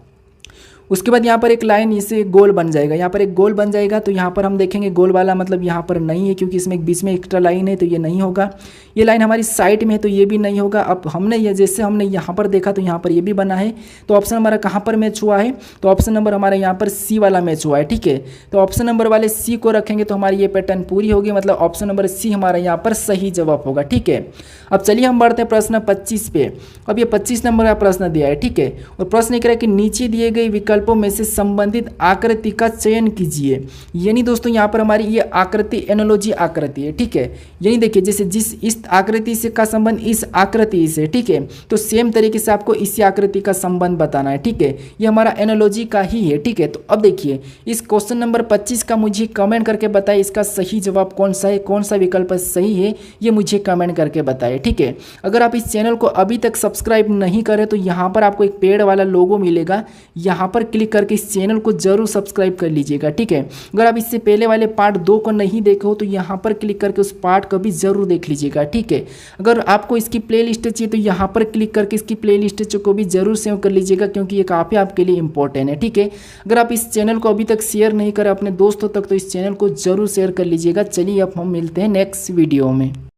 उसके बाद यहाँ पर एक लाइन इसे गोल बन जाएगा, यहाँ पर एक गोल बन जाएगा, तो यहाँ पर हम देखेंगे गोल वाला मतलब यहाँ पर नहीं है क्योंकि इसमें एक बीच में एक्स्ट्रा लाइन है, तो ये नहीं होगा। ये लाइन हमारी साइड में है तो ये भी नहीं होगा। अब हमने ये जैसे हमने यहाँ पर देखा तो यहाँ पर ये भी बना है, तो ऑप्शन हमारा कहाँ पर मैच हुआ है, तो ऑप्शन नंबर हमारा यहाँ पर सी वाला मैच हुआ है, ठीक है। तो ऑप्शन नंबर वाले सी को रखेंगे तो हमारी ये पैटर्न पूरी होगी, मतलब ऑप्शन नंबर सी हमारा यहाँ पर सही जवाब होगा, ठीक है। अब चलिए हम बढ़ते हैं प्रश्न 25 पे। अब ये 25 नंबर का प्रश्न दिया है, ठीक है। और प्रश्न कह रहा है कि नीचे दिए गए विकल्पों में से संबंधित आकृति का चयन कीजिए। यानी दोस्तों यहाँ पर हमारी ये आकृति एनालॉजी आकृति है, ठीक है। यानी देखिए जैसे जिस इस आकृति से का संबंध इस आकृति से, ठीक है, तो सेम तरीके से आपको इसी आकृति का संबंध बताना है, ठीक है। ये हमारा एनालॉजी का ही है, ठीक है। तो अब देखिए इस क्वेश्चन नंबर 25 का मुझे कमेंट करके बताइए इसका सही जवाब कौन सा है, कौन सा विकल्प सही है, ये मुझे कमेंट करके बताइए, ठीक है। अगर आप इस चैनल को अभी तक सब्सक्राइब नहीं करें तो यहाँ पर आपको एक पेड़ वाला लोगो मिलेगा, यहाँ पर क्लिक करके इस चैनल को जरूर सब्सक्राइब कर लीजिएगा, ठीक है। अगर आप इससे पहले वाले पार्ट 2 को नहीं देखे हो तो यहाँ पर क्लिक करके उस पार्ट को भी जरूर देख लीजिएगा, ठीक है। अगर आपको इसकी प्लेलिस्ट चाहिए तो यहाँ पर क्लिक करके इसकी प्लेलिस्ट को भी जरूर सेव कर लीजिएगा क्योंकि ये काफ़ी आपके लिए इंपॉर्टेंट है, ठीक है। अगर आप इस चैनल को अभी तक शेयर नहीं करें अपने दोस्तों तक तो इस चैनल को जरूर शेयर कर लीजिएगा। चलिए अब हम मिलते हैं नेक्स्ट वीडियो में।